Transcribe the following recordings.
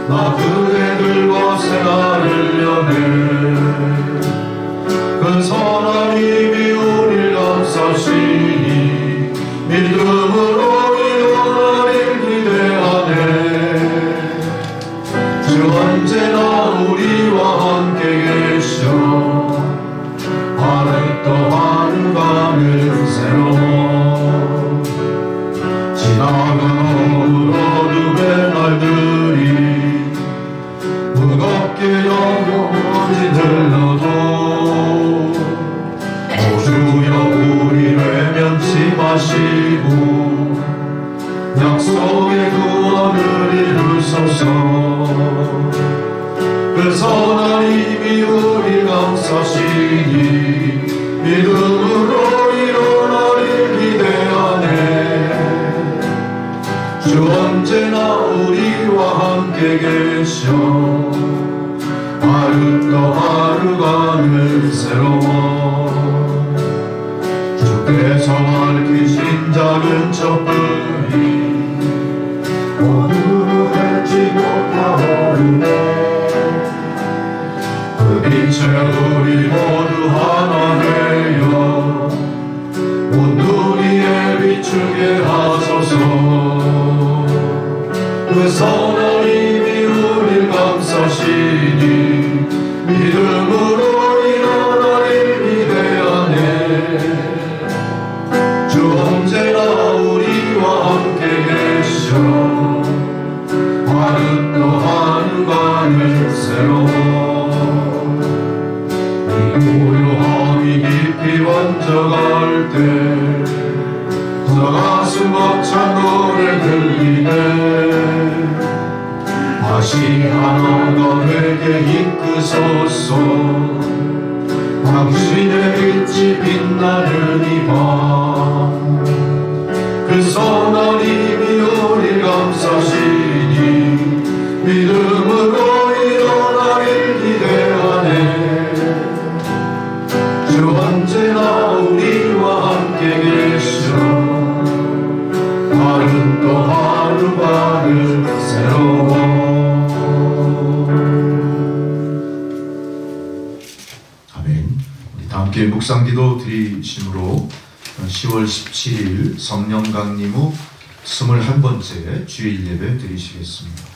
나 그대들과 생활을 여네. 그 선하님이 우릴 감싸시니 믿음으로 일어나길 기대하네. 주 언제나 우리와 함께 계셔. 하루 또 하루가는 새로워. 지나간 어둠의 날들이 무겁게 영원히 들러도 오 주여 우리 외면치 마시고 약속의 구원을 이루소서. 그 선하님이 우리 감싸시니 믿음으로 일어나길 기대하네. 주 언제나 우리와 함께 계셔. 하루 또 하루가는 새로워. 주께서 밝히신 작은 촛불이 모두 밝지 못하오르네. 그 빛에 우리 모두 하나 되어 온 누리에 비추게 하소서. 그 선하님이 우릴 감싸시니 믿음으로 일어나길 기대하네. 주 언제나 우리와 함께 계셔. 하루 또 하루가는 새로워. 이 고요함이 깊이 번져갈 때 저 가슴 벅찬 노래 들리네. 다시 하나가 되게 이끄소서. 당신의 빛이 빛나는 이 밤. 그 선하님이 우리 감싸시니 믿음으로 일어나길 기대하네. 주 언제나 우리와 함께 계셔. 하루 또 하루가는 새로워. 아멘. 우리 다 함께 묵상기도 드리심으로 10월 17일 성령 강림 후 21번째 주일 예배 드리시겠습니다.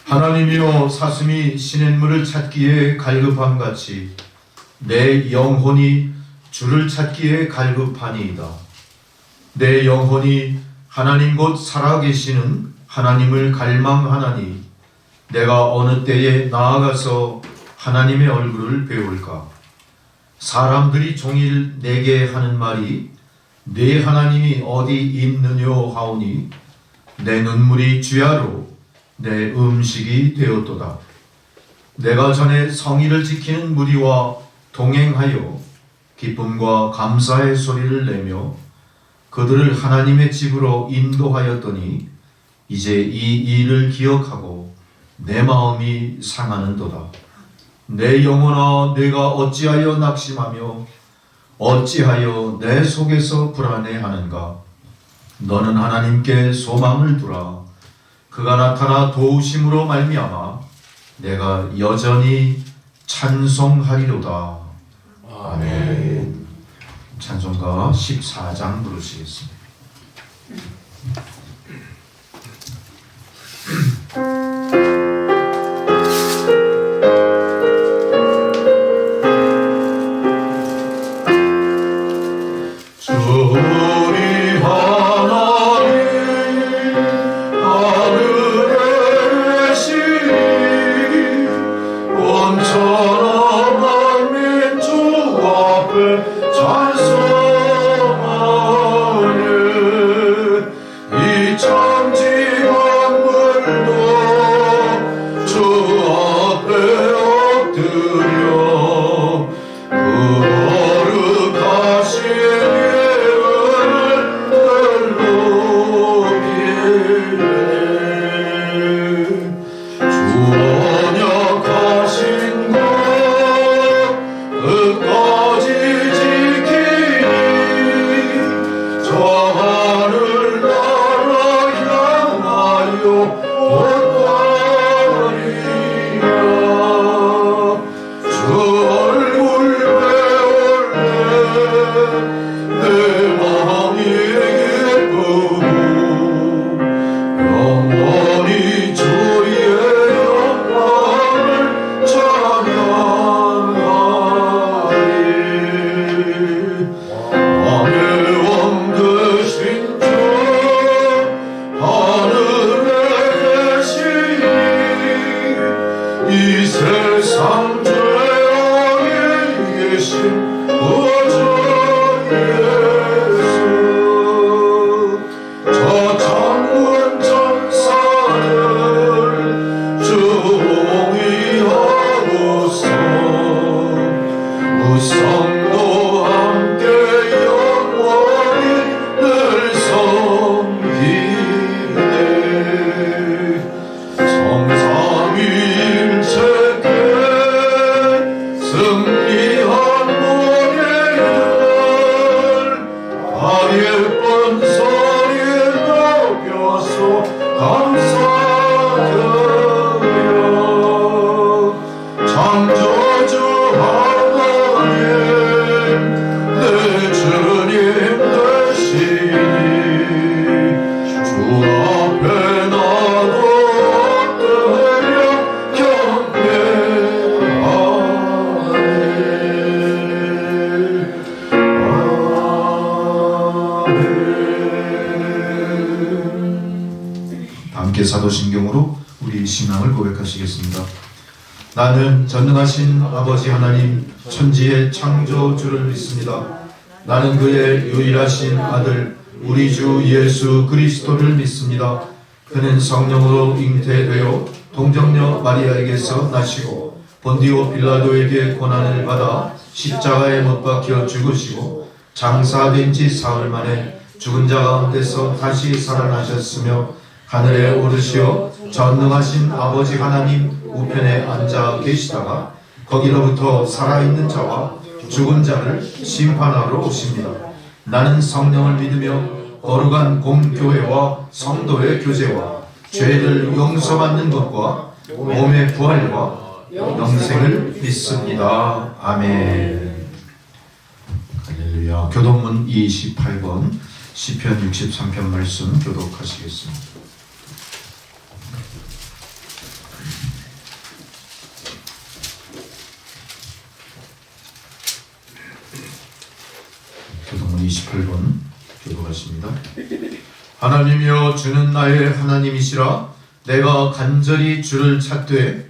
하나님이여, 사슴이 시냇물을 찾기에 갈급함같이 내 영혼이 주를 찾기에 갈급하니이다. 내 영혼이 하나님 곧 살아계시는 하나님을 갈망하나니 내가 어느 때에 나아가서 하나님의 얼굴을 배울까? 사람들이 종일 내게 하는 말이 네 하나님이 어디 있느뇨 하오니 내 눈물이 주야로 내 음식이 되었도다. 내가 전에 성의를 지키는 무리와 동행하여 기쁨과 감사의 소리를 내며 그들을 하나님의 집으로 인도하였더니 이제 이 일을 기억하고 내 마음이 상하는도다. 내 영혼아, 내가 어찌하여 낙심하며 어찌하여 내 속에서 불안해하는가? 너는 하나님께 소망을 두라. 그가 나타나 도우심으로 말미암아 내가 여전히 찬송하리로다. 아멘. 찬송가 14장 부르시겠습니다. 찬송하네. 이 사도신경으로 우리 신앙을 고백하시겠습니다. 나는 전능하신 아버지 하나님 천지의 창조주를 믿습니다. 나는 그의 유일하신 아들 우리 주 예수 그리스도를 믿습니다. 그는 성령으로 잉태되어 동정녀 마리아에게서 나시고 본디오 빌라도에게 고난을 받아 십자가에 못 박혀 죽으시고 장사된 지 사흘 만에 죽은 자 가운데서 다시 살아나셨으며 하늘에 오르시어 전능하신 아버지 하나님 우편에 앉아 계시다가 거기로부터 살아있는 자와 죽은 자를 심판하러 오십니다. 나는 성령을 믿으며 거룩한 공교회와 성도의 교제와 죄를 용서받는 것과 몸의 부활과 영생을 믿습니다. 아멘. 할렐루야. 교독문 28권 시편 63편 말씀 교독하시겠습니다. 교독문 28권 교독하십니다. 하나님이여 주는 나의 하나님이시라. 내가 간절히 주를 찾되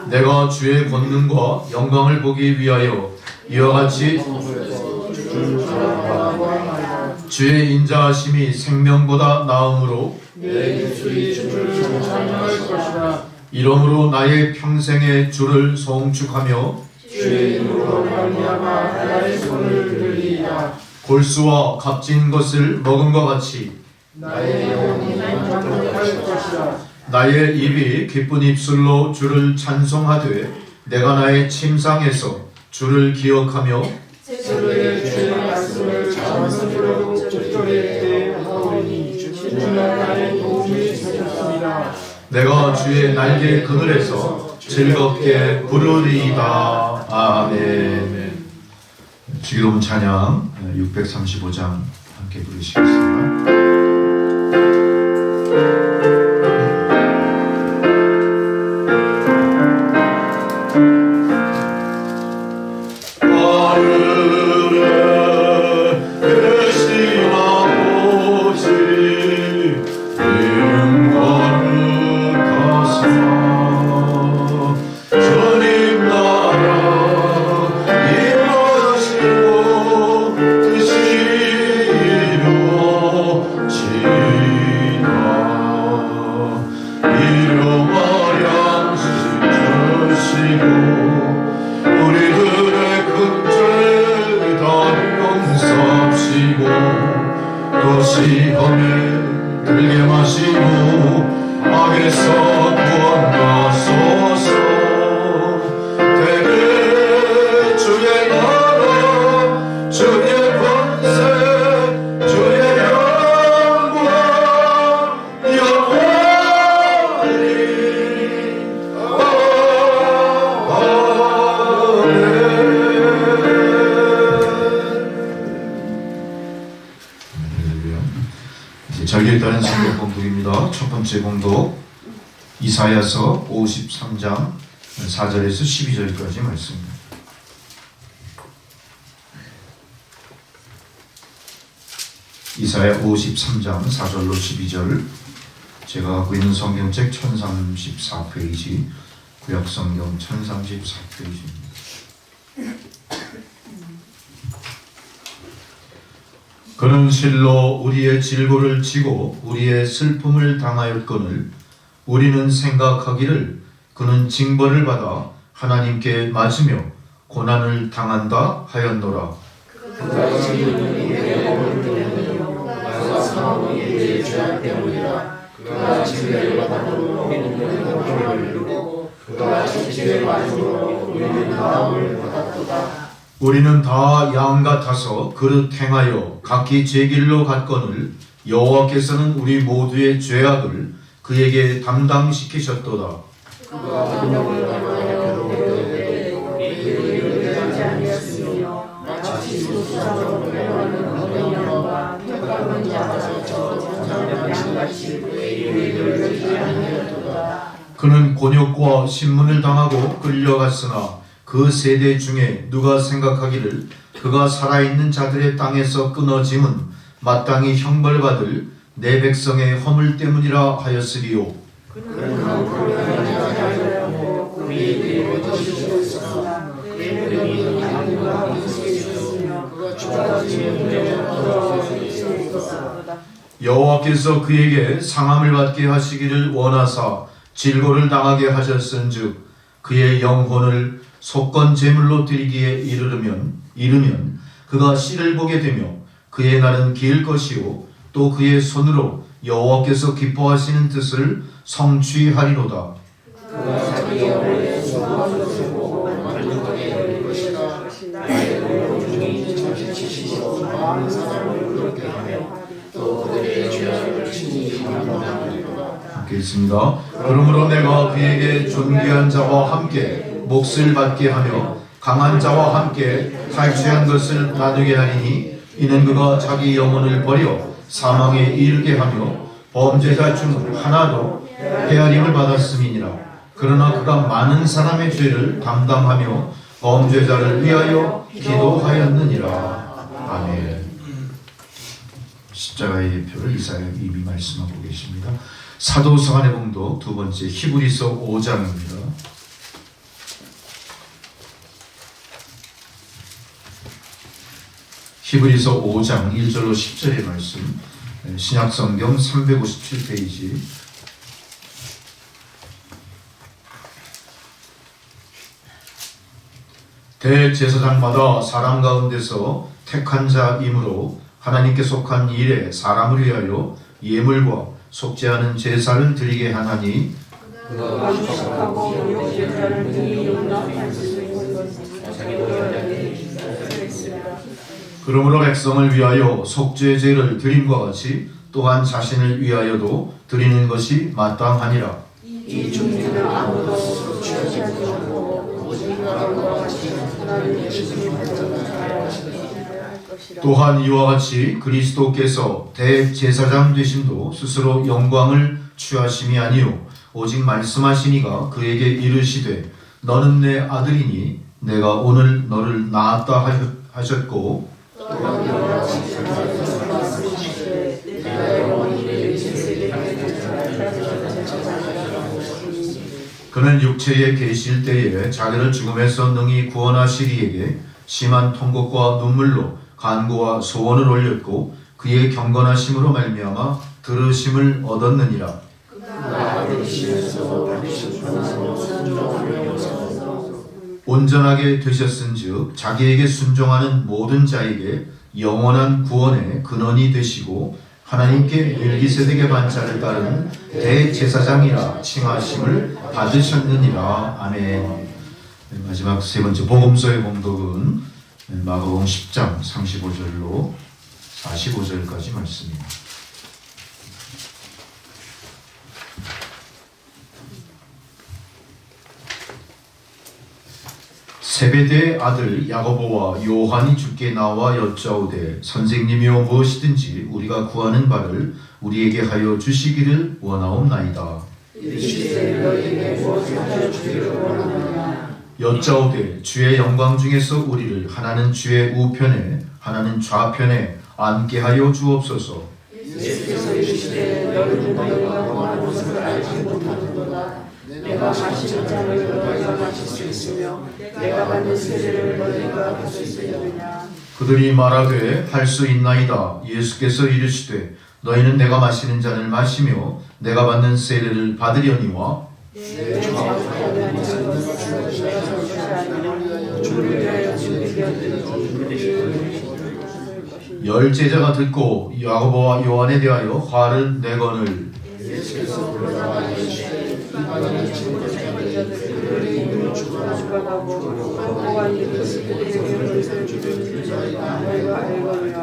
내가 주의 권능과 영광을 보기 위하여 이와 같이 주의 인자하심이 생명보다 나음으로 이러므로 나의 평생에 주를 송축하며 주의 이름으로 말미암아 나의 손을 들리리라. 골수와 값진 것을 먹음과 같이 나의 영혼이 만족할 것이라. 나의 입이 기쁜 입술로 주를 찬송하되 내가 나의 침상에서 주를 기억하며 주의 말씀을 잠에서 들어도 적절히 하오니 주는 나의 도움이 되셨습니다. 내가 주의 날개 그늘에서 즐겁게 부르리이다. 아멘. 주기도문 찬양 635장 함께 부르시겠습니다. 시험에 들게 마시고 악에서 구원하소서. 대개 주의 나라 설교에 따른 성경 봉독입니다. 첫 번째 봉독 이사야서 53장 4절에서 12절까지 말씀입니다. 이사야 53장 4절로 12절, 제가 갖고 있는 성경책 1034페이지, 구약성경 1034페이지입니다. 그는 실로 우리의 질고를 지고 우리의 슬픔을 당하였거늘 우리는 생각하기를 그는 징벌을 받아 하나님께 맞으며 고난을 당한다 하였노라. 그가 지은 우리의 허물 때문이요 그가 상함은 우리의 죄악 때문이라. 그가 징계를 받음으로 우리는 영광을 누리고 그가 채찍을 맞음으로 우리는 나음을 받았도다. 우리는 다 양 같아서 그릇 행하여 각기 제 길로 갔거늘 여호와께서는 우리 모두의 죄악을 그에게 담당시키셨도다. 그가 운명을 당하여 우리를 대하지 아니하였으며 마치 소수자로 배워하는 어린 양과 택함은 자처럼 양같이 그의 일을 여기지 아니하였도다. 그는 곤욕과 신문을 당하고 끌려갔으나 그 세대 중에 누가 생각하기를 그가 살아있는 자들의 땅에서 끊어짐은 마땅히 형벌받을 내 백성의 허물 때문이라 하였으리요. 그는 함부로 행하지 아니하였고 우리에게 거짓이었으나 그의 명령이 하나님과 함께 있었으며 그가 지은 죄를 돌아왔으리로다. 여호와께서 그에게 상함을 받게 하시기를 원하사 질고를 당하게 하셨은즉 그의 영혼을 속건 제물로 드리기에 이르면 그가 씨를 보게 되며 그의 날은 길 것이요 또 그의 손으로 여호와께서 기뻐하시는 뜻을 성취하리로다. 그가 자기 영혼의 소망을 보고 만족하게 될 것이다. 나의 영혼 중에 자식치시고 많은 사람을 그렇게 하며 또 그들의 죄악을 친히 감당하리로다. 함께 있습니다. 그러므로 내가 그에게 존귀한 자와 함께 몫을 받게 하며 강한 자와 함께 탈취한 것을 나누게 하리니 이는 그가 자기 영혼을 버려 사망에 이르게 하며 범죄자 중 하나도 헤아림을 받았음이니라. 그러나 그가 많은 사람의 죄를 담당하며 범죄자를 위하여 기도하였느니라. 아멘. 십자가의 대표를 이사야님이 말씀하고 계십니다. 사도서간의 봉독 두 번째 히브리서 5장입니다. 히브리서 5장 1절로 10절의 말씀, 신약성경 357페이지. 대제사장마다 사람 가운데서 택한 자이므로 하나님께 속한 일에 사람을 위하여 예물과 속지 않은 제사를 드리게 하나니 그가 주식하고 용제자를 등이 용납할 수 있는 것은 자기도 여자에게 기사했습니다. 그러므로 백성을 위하여 속죄제를 드림과 같이 또한 자신을 위하여도 드리는 것이 마땅하니라. 이 중에는 아무도 취하지 못하고 오직 하나님과 같이 하나님의 주님을 전하여 것이라. 또한 이와 같이 그리스도께서 대제사장 되심도 스스로 영광을 취하심이 아니요 오직 말씀하시니가 그에게 이르시되 너는 내 아들이니 내가 오늘 너를 낳았다 하셨고 또한 여러 가지 말씀하시되 내가 영원히 내 세대에 그는 육체에 계실 때에 자기를 죽음에서 능히 구원하시리에게 심한 통곡과 눈물로 간구와 소원을 올렸고 그의 경건하심으로 말미암아 들으심을 얻었느니라. 온전하게 되셨은즉 자기에게 순종하는 모든 자에게 영원한 구원의 근원이 되시고 하나님께 멜기세덱의 반차를 따르는 대제사장이라 칭하심을 받으셨느니라. 아멘. 마지막 세 번째 복음서의 봉독은 마가복음 10장 35절로 45절까지 말씀입니다. 세베대의 아들 야고보와 요한이 주께 나와 여짜오되 선생님이여 무엇이든지 우리가 구하는 바를 우리에게 하여 주시기를 원하옵나이다. 이르시되 너희에게 무엇을 하여 주기를 원하느냐. 여짜오되 주의 영광 중에서 우리를 하나는 주의 우편에 하나는 좌편에 앉게 하여 주옵소서. 예수께서 이르시되 너희는 너희가 원하는 것을 알지 못하는도다. 내가 마시는 잔을 너희가 마실 수 있으며 내가 받는 세례를 너희가 받을 수 있느냐. 그들이 말하되 할 수 있나이다. 예수께서 이르시되 너희는 내가 마시는 잔을 마시며 내가 받는 세례를 받으려니와 내 좌우편에 있는 것은 내가 설 것이 아니라 주를 위하여 준비되었으니 열 제자가 듣고 야고보와 요한에 대하여 화를 내거늘 예수께서 불러다가 이르시되 이방인의 친구들에게 그들이 이름을 주관하고 보고한 그들에게 은혜를 주는 자이다 너희가 알거니와.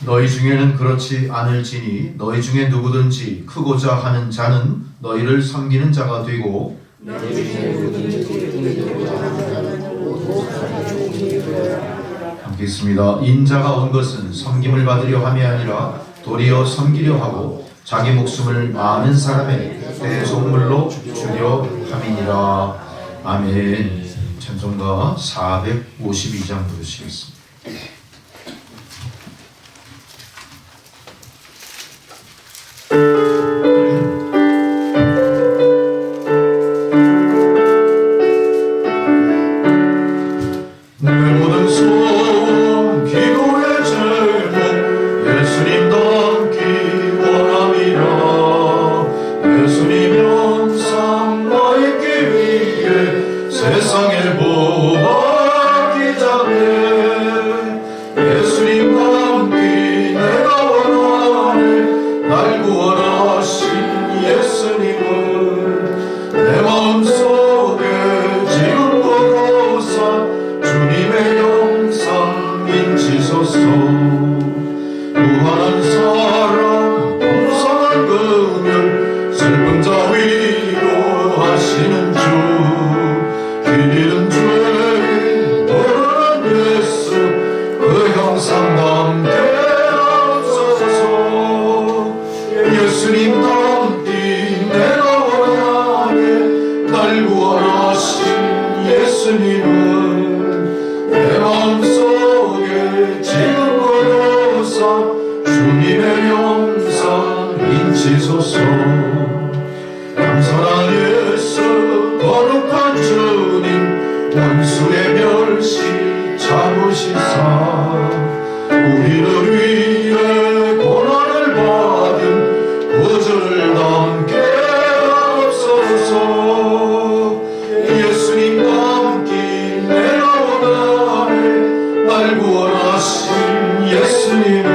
너희 중에는 그렇지 않을지니 너희 중에 누구든지 크고자 하는 자는 너희를 섬기는 자가 되고 너희 중에 누구든지 이기고자 하는 자는 무엇하나 종이 되어야 함께 있습니다. 인자가 온 것은 섬김을 받으려 함이 아니라 도리어 섬기려 하고 자기 목숨을 많은 사람의 대속물로 주려 함이니라. 아멘. 찬송가 452장 부르시겠습니다. 내 모든 소원 기도의 제목 예수님 닮기 원함이라. 예수님 영상 나있기 위해 세상을 보았기 전에 예수님 닮기 내가 원하네. 날 구원하신 예수님을 내 마음속에 지금 보고서 주님의 영상 인치소서. 무한한 사랑 풍성한 긍휼 슬픈 자 위로하시는 주. 길 잃은 죄인 돌아온 예수 그 형상 담게 하옵소서. 예수님 닮기 내가 원하네. 날 구원하신 예수님을 내 마음속에 지금 걸어서 주님의 영상 인치소서. 감사한 예수 거룩한 주님 원수의 멸시 잡으시사 우리를 위해 고난을 받은 구주를 담게 하옵소서. 예수님 닮기 내가 원하네. 날 구원하신 예수님을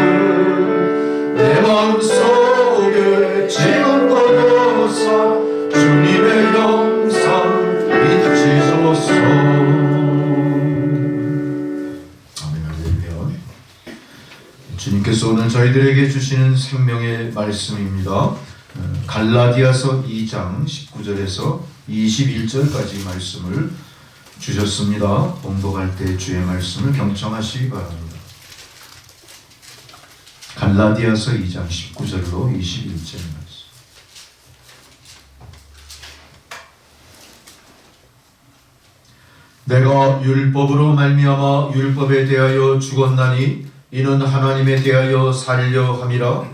내 마음속에 지금 거둬서 주님의 영상 인치소서. 아멘. 할렐루야. 주님께서 오늘 저희들에게 주시는 생명의 말씀입니다. 갈라디아서 2장 19절에서 21절까지 말씀을 주셨습니다. 봉독할 때 주의 말씀을 경청하시기 바랍니다. 갈라디아서 2장 19절로 21절 말씀. 내가 율법으로 말미암아 율법에 대하여 죽었나니 이는 하나님에 대하여 살려 함이라.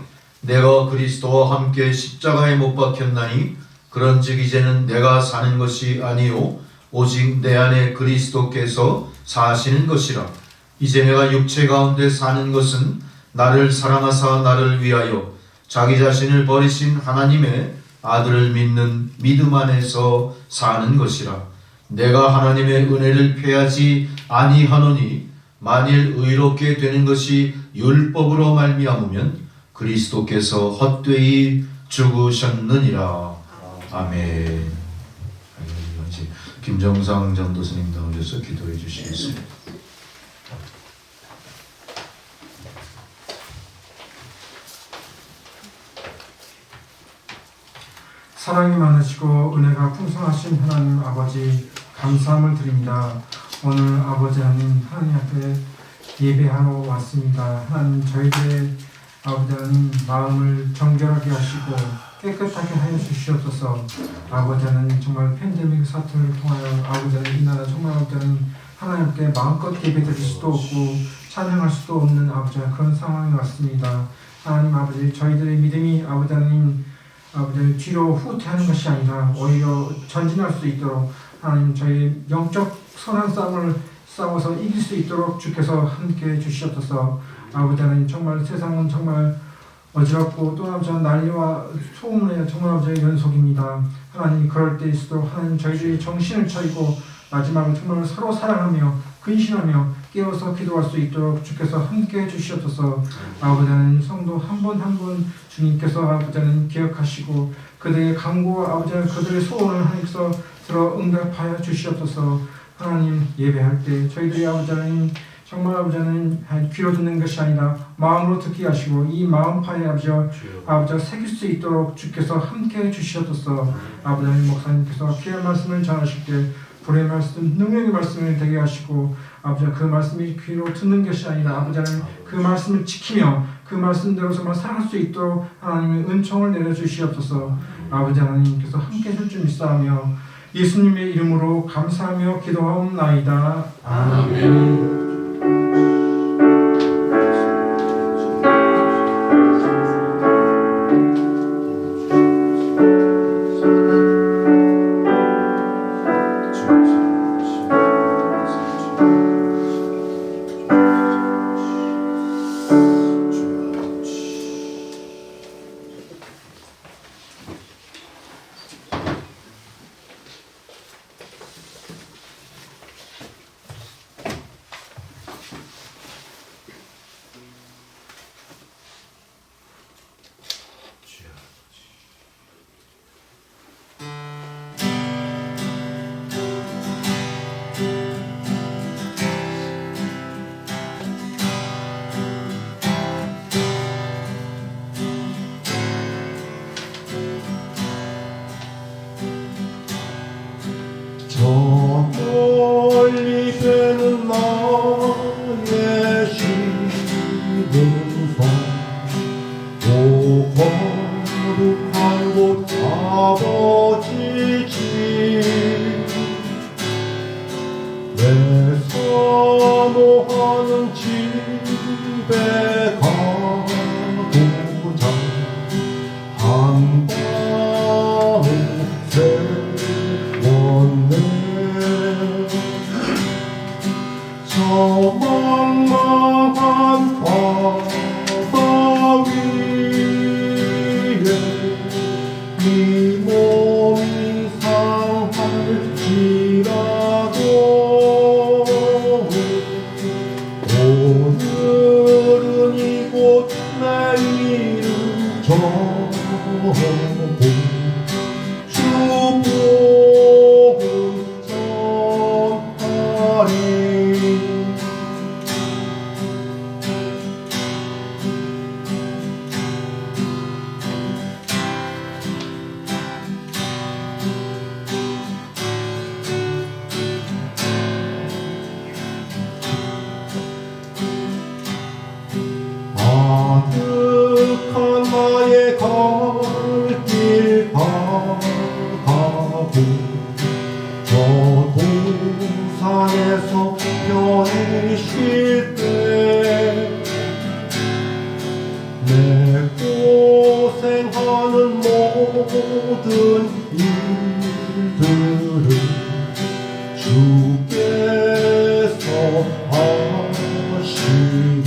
내가 그리스도와 함께 십자가에 못 박혔나니 그런즉 이제는 내가 사는 것이 아니요 오직 내 안에 그리스도께서 사시는 것이라. 이제 내가 육체 가운데 사는 것은 나를 사랑하사 나를 위하여 자기 자신을 버리신 하나님의 아들을 믿는 믿음 안에서 사는 것이라. 내가 하나님의 은혜를 패하지 아니하노니 만일 의롭게 되는 것이 율법으로 말미암으면 그리스도께서 헛되이 죽으셨느니라. 아멘. 김정상 전도사님 나오셔서 기도해 주시겠습니다. 사랑이 많으시고 은혜가 풍성하신 하나님 아버지 감사함을 드립니다. 오늘 아버지 하나님 앞에 예배하러 왔습니다. 하나님 저희들의 아버지 하나님 마음을 정결하게 하시고 깨끗하게 하여 주시옵소서. 아버지 하나님 정말 팬데믹 사태를 통하여 아버지 하나님 이 나라 정말 아버지 하나님 하나님께 마음껏 예배드릴 수도 없고 찬양할 수도 없는 아버지 하나님 그런 상황이 왔습니다. 하나님 아버지 저희들의 믿음이 아버지 하나님 아버지 뒤로 후퇴하는 것이 아니라 오히려 전진할 수 있도록 하나님 저희 영적 선한 싸움을 싸워서 이길 수 있도록 주께서 함께해 주시옵소서. 아버지 하나님 정말 세상은 정말 어지럽고 또 아버지 난리와 소음의 정말 아버지의 연속입니다. 하나님 그럴 때일수록 하나님 저희들이 정신을 차리고 마지막은 정말 서로 사랑하며 근신하며 깨어서 기도할 수 있도록 주께서 함께해 주시옵소서. 아버지 하나님 성도 한 분 한 분 주님께서 아버지 하나님 기억하시고 그들의 간구와 아버지 하나님 그들의 소원을 하나님께서 들어 응답하여 주시옵소서. 하나님 예배할 때 저희들이 아버지 하나님 정말 아버지 하나님 귀로 듣는 것이 아니라 마음으로 듣게 하시고 이 마음파에 아버지가 새길 수 있도록 주께서 함께해 주시옵소서. 아버지 하나님 목사님께서 귀한 말씀을 전하실 때 불의 말씀, 능력의 말씀을 되게 하시고 아버지가 그 말씀이 귀로 듣는 것이 아니라 아버지 하나님 그 말씀을 지키며 그 말씀대로서만 살아갈 수 있도록 하나님의 은총을 내려주시옵소서. 아버지 하나님께서 함께 해줄 줄 믿사오며 예수님의 이름으로 감사하며 기도하옵나이다. 아멘. 멀리 되는 나의 시름성 오 거룩한 곳 아버지 집 내 사모하는 집에 가고자 한 밤을 세웠네. 저 망망한 바다 위에 네 몸이 상할지라도 오늘은 이곳 내일은 저곳 주복을 전하리. 아득한 나의 갈길 가고 저 동산에서 편히 쉴 때 내 고생하는 모든 일들을 주께서 하시리.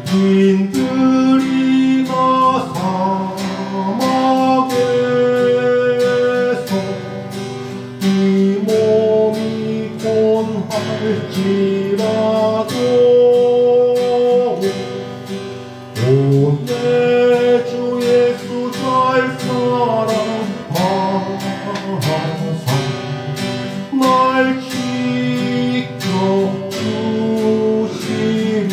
빈들이 나 사막에서 이 몸이 곤할지라도 오 내 주 예수 잘 사랑하사 날 지켜주시리.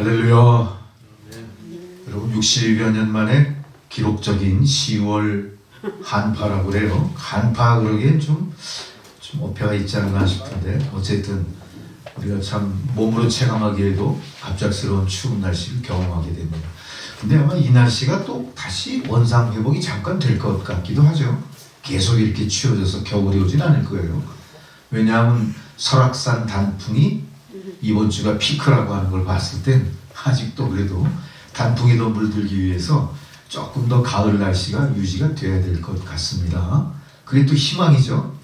할렐루야. 여러분 60여 년 만에 기록적인 10월 한파라고 그래요. 한파 그러기엔 좀 어폐가 있지 않나 싶은데 어쨌든 우리가 참 몸으로 체감하기에도 갑작스러운 추운 날씨를 경험하게 됩니다. 근데 아마 이 날씨가 또 다시 원상 회복이 잠깐 될 것 같기도 하죠. 계속 이렇게 추워져서 겨울이 오진 않을 거예요. 왜냐하면 설악산 단풍이 이번 주가 피크라고 하는 걸 봤을 땐 아직도 그래도 단풍이 더 물들기 위해서 조금 더 가을 날씨가 유지가 돼야 될 것 같습니다. 그게 또 희망이죠.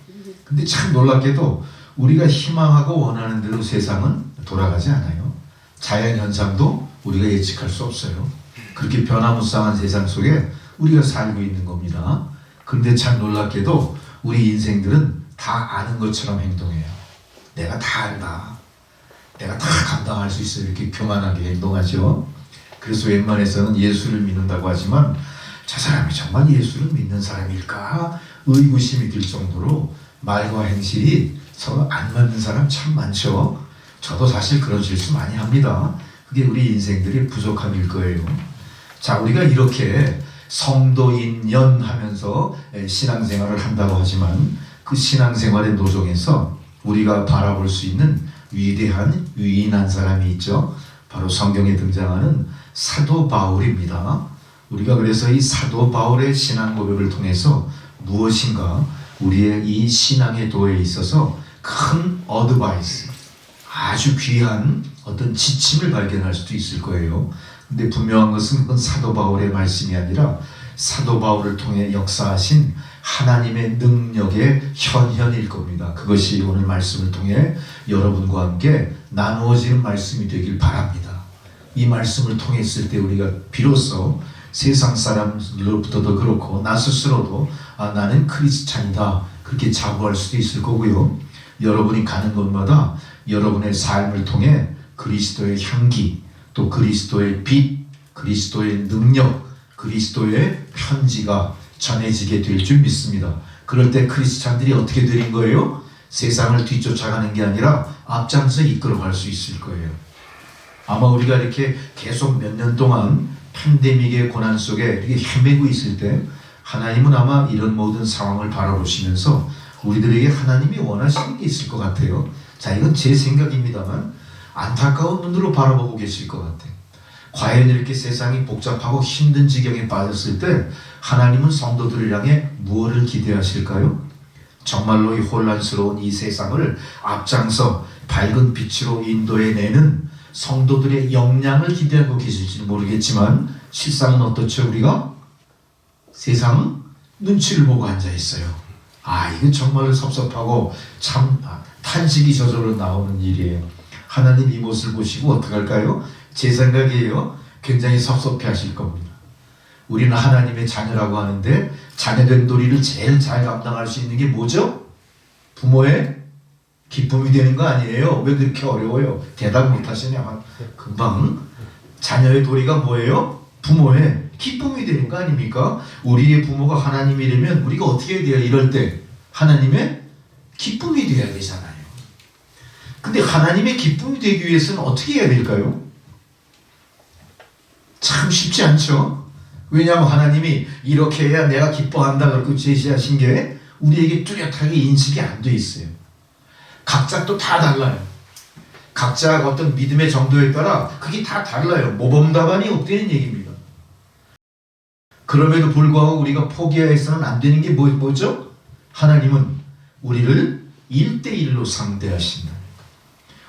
근데 참 놀랍게도 우리가 희망하고 원하는 대로 세상은 돌아가지 않아요. 자연현상도 우리가 예측할 수 없어요. 그렇게 변화무쌍한 세상 속에 우리가 살고 있는 겁니다. 그런데 참 놀랍게도 우리 인생들은 다 아는 것처럼 행동해요. 내가 다 안다. 내가 다 감당할 수 있어. 이렇게 교만하게 행동하죠. 그래서 웬만해서는 예수를 믿는다고 하지만 저 사람이 정말 예수를 믿는 사람일까? 의구심이 들 정도로 말과 행실이 서로 안 맞는 사람 참 많죠. 저도 사실 그런 실수 많이 합니다. 그게 우리 인생들의 부족함일 거예요. 자, 우리가 이렇게 성도인연 하면서 신앙생활을 한다고 하지만 그 신앙생활의 노정에서 우리가 바라볼 수 있는 위대한 위인 한 사람이 있죠. 바로 성경에 등장하는 사도 바울입니다. 우리가 그래서 이 사도 바울의 신앙 고백을 통해서 무엇인가 우리의 이 신앙의 도에 있어서 큰 어드바이스, 아주 귀한 어떤 지침을 발견할 수도 있을 거예요. 근데 분명한 것은 그건 사도 바울의 말씀이 아니라 사도 바울을 통해 역사하신 하나님의 능력의 현현일 겁니다. 그것이 오늘 말씀을 통해 여러분과 함께 나누어지는 말씀이 되길 바랍니다. 이 말씀을 통했을 때 우리가 비로소 세상 사람들로부터도 그렇고 나 스스로도 나는 크리스찬이다 그렇게 자부할 수도 있을 거고요. 여러분이 가는 곳마다 여러분의 삶을 통해 그리스도의 향기, 또 그리스도의 빛, 그리스도의 능력, 그리스도의 편지가 전해지게 될 줄 믿습니다. 그럴 때 크리스찬들이 어떻게 되는 거예요? 세상을 뒤쫓아가는 게 아니라 앞장서 이끌어갈 수 있을 거예요. 아마 우리가 이렇게 계속 몇 년 동안 팬데믹의 고난 속에 이렇게 헤매고 있을 때 하나님은 아마 이런 모든 상황을 바라보시면서 우리들에게 하나님이 원하시는 게 있을 것 같아요. 자, 이건 제 생각입니다만 안타까운 눈으로 바라보고 계실 것 같아요. 과연 이렇게 세상이 복잡하고 힘든 지경에 빠졌을 때 하나님은 성도들을 향해 무엇을 기대하실까요? 정말로 이 혼란스러운 이 세상을 앞장서 밝은 빛으로 인도해내는 성도들의 역량을 기대하고 계실지 모르겠지만 실상은 어떻죠? 우리가 세상 눈치를 보고 앉아있어요. 이건 정말로 섭섭하고 참 탄식이 저절로 나오는 일이에요. 하나님 이 모습을 보시고 어떡할까요? 제 생각이에요. 굉장히 섭섭해 하실 겁니다. 우리는 하나님의 자녀라고 하는데 자녀된 도리를 제일 잘 감당할 수 있는 게 뭐죠? 부모의 기쁨이 되는 거 아니에요? 왜 그렇게 어려워요? 대답 못 하시냐? 금방 자녀의 도리가 뭐예요? 부모의 기쁨이 되는 거 아닙니까? 우리의 부모가 하나님이라면 우리가 어떻게 해야 돼요? 이럴 때 하나님의 기쁨이 돼야 되잖아요. 근데 하나님의 기쁨이 되기 위해서는 어떻게 해야 될까요? 참 쉽지 않죠? 왜냐하면 하나님이 이렇게 해야 내가 기뻐한다 그렇게 제시하신 게 우리에게 뚜렷하게 인식이 안 돼 있어요. 각자 또 다 달라요. 각자 어떤 믿음의 정도에 따라 그게 다 달라요. 모범답안이 없다는 얘기입니다. 그럼에도 불구하고 우리가 포기해서는 안 되는 게 뭐죠? 하나님은 우리를 1대1로 상대하신다.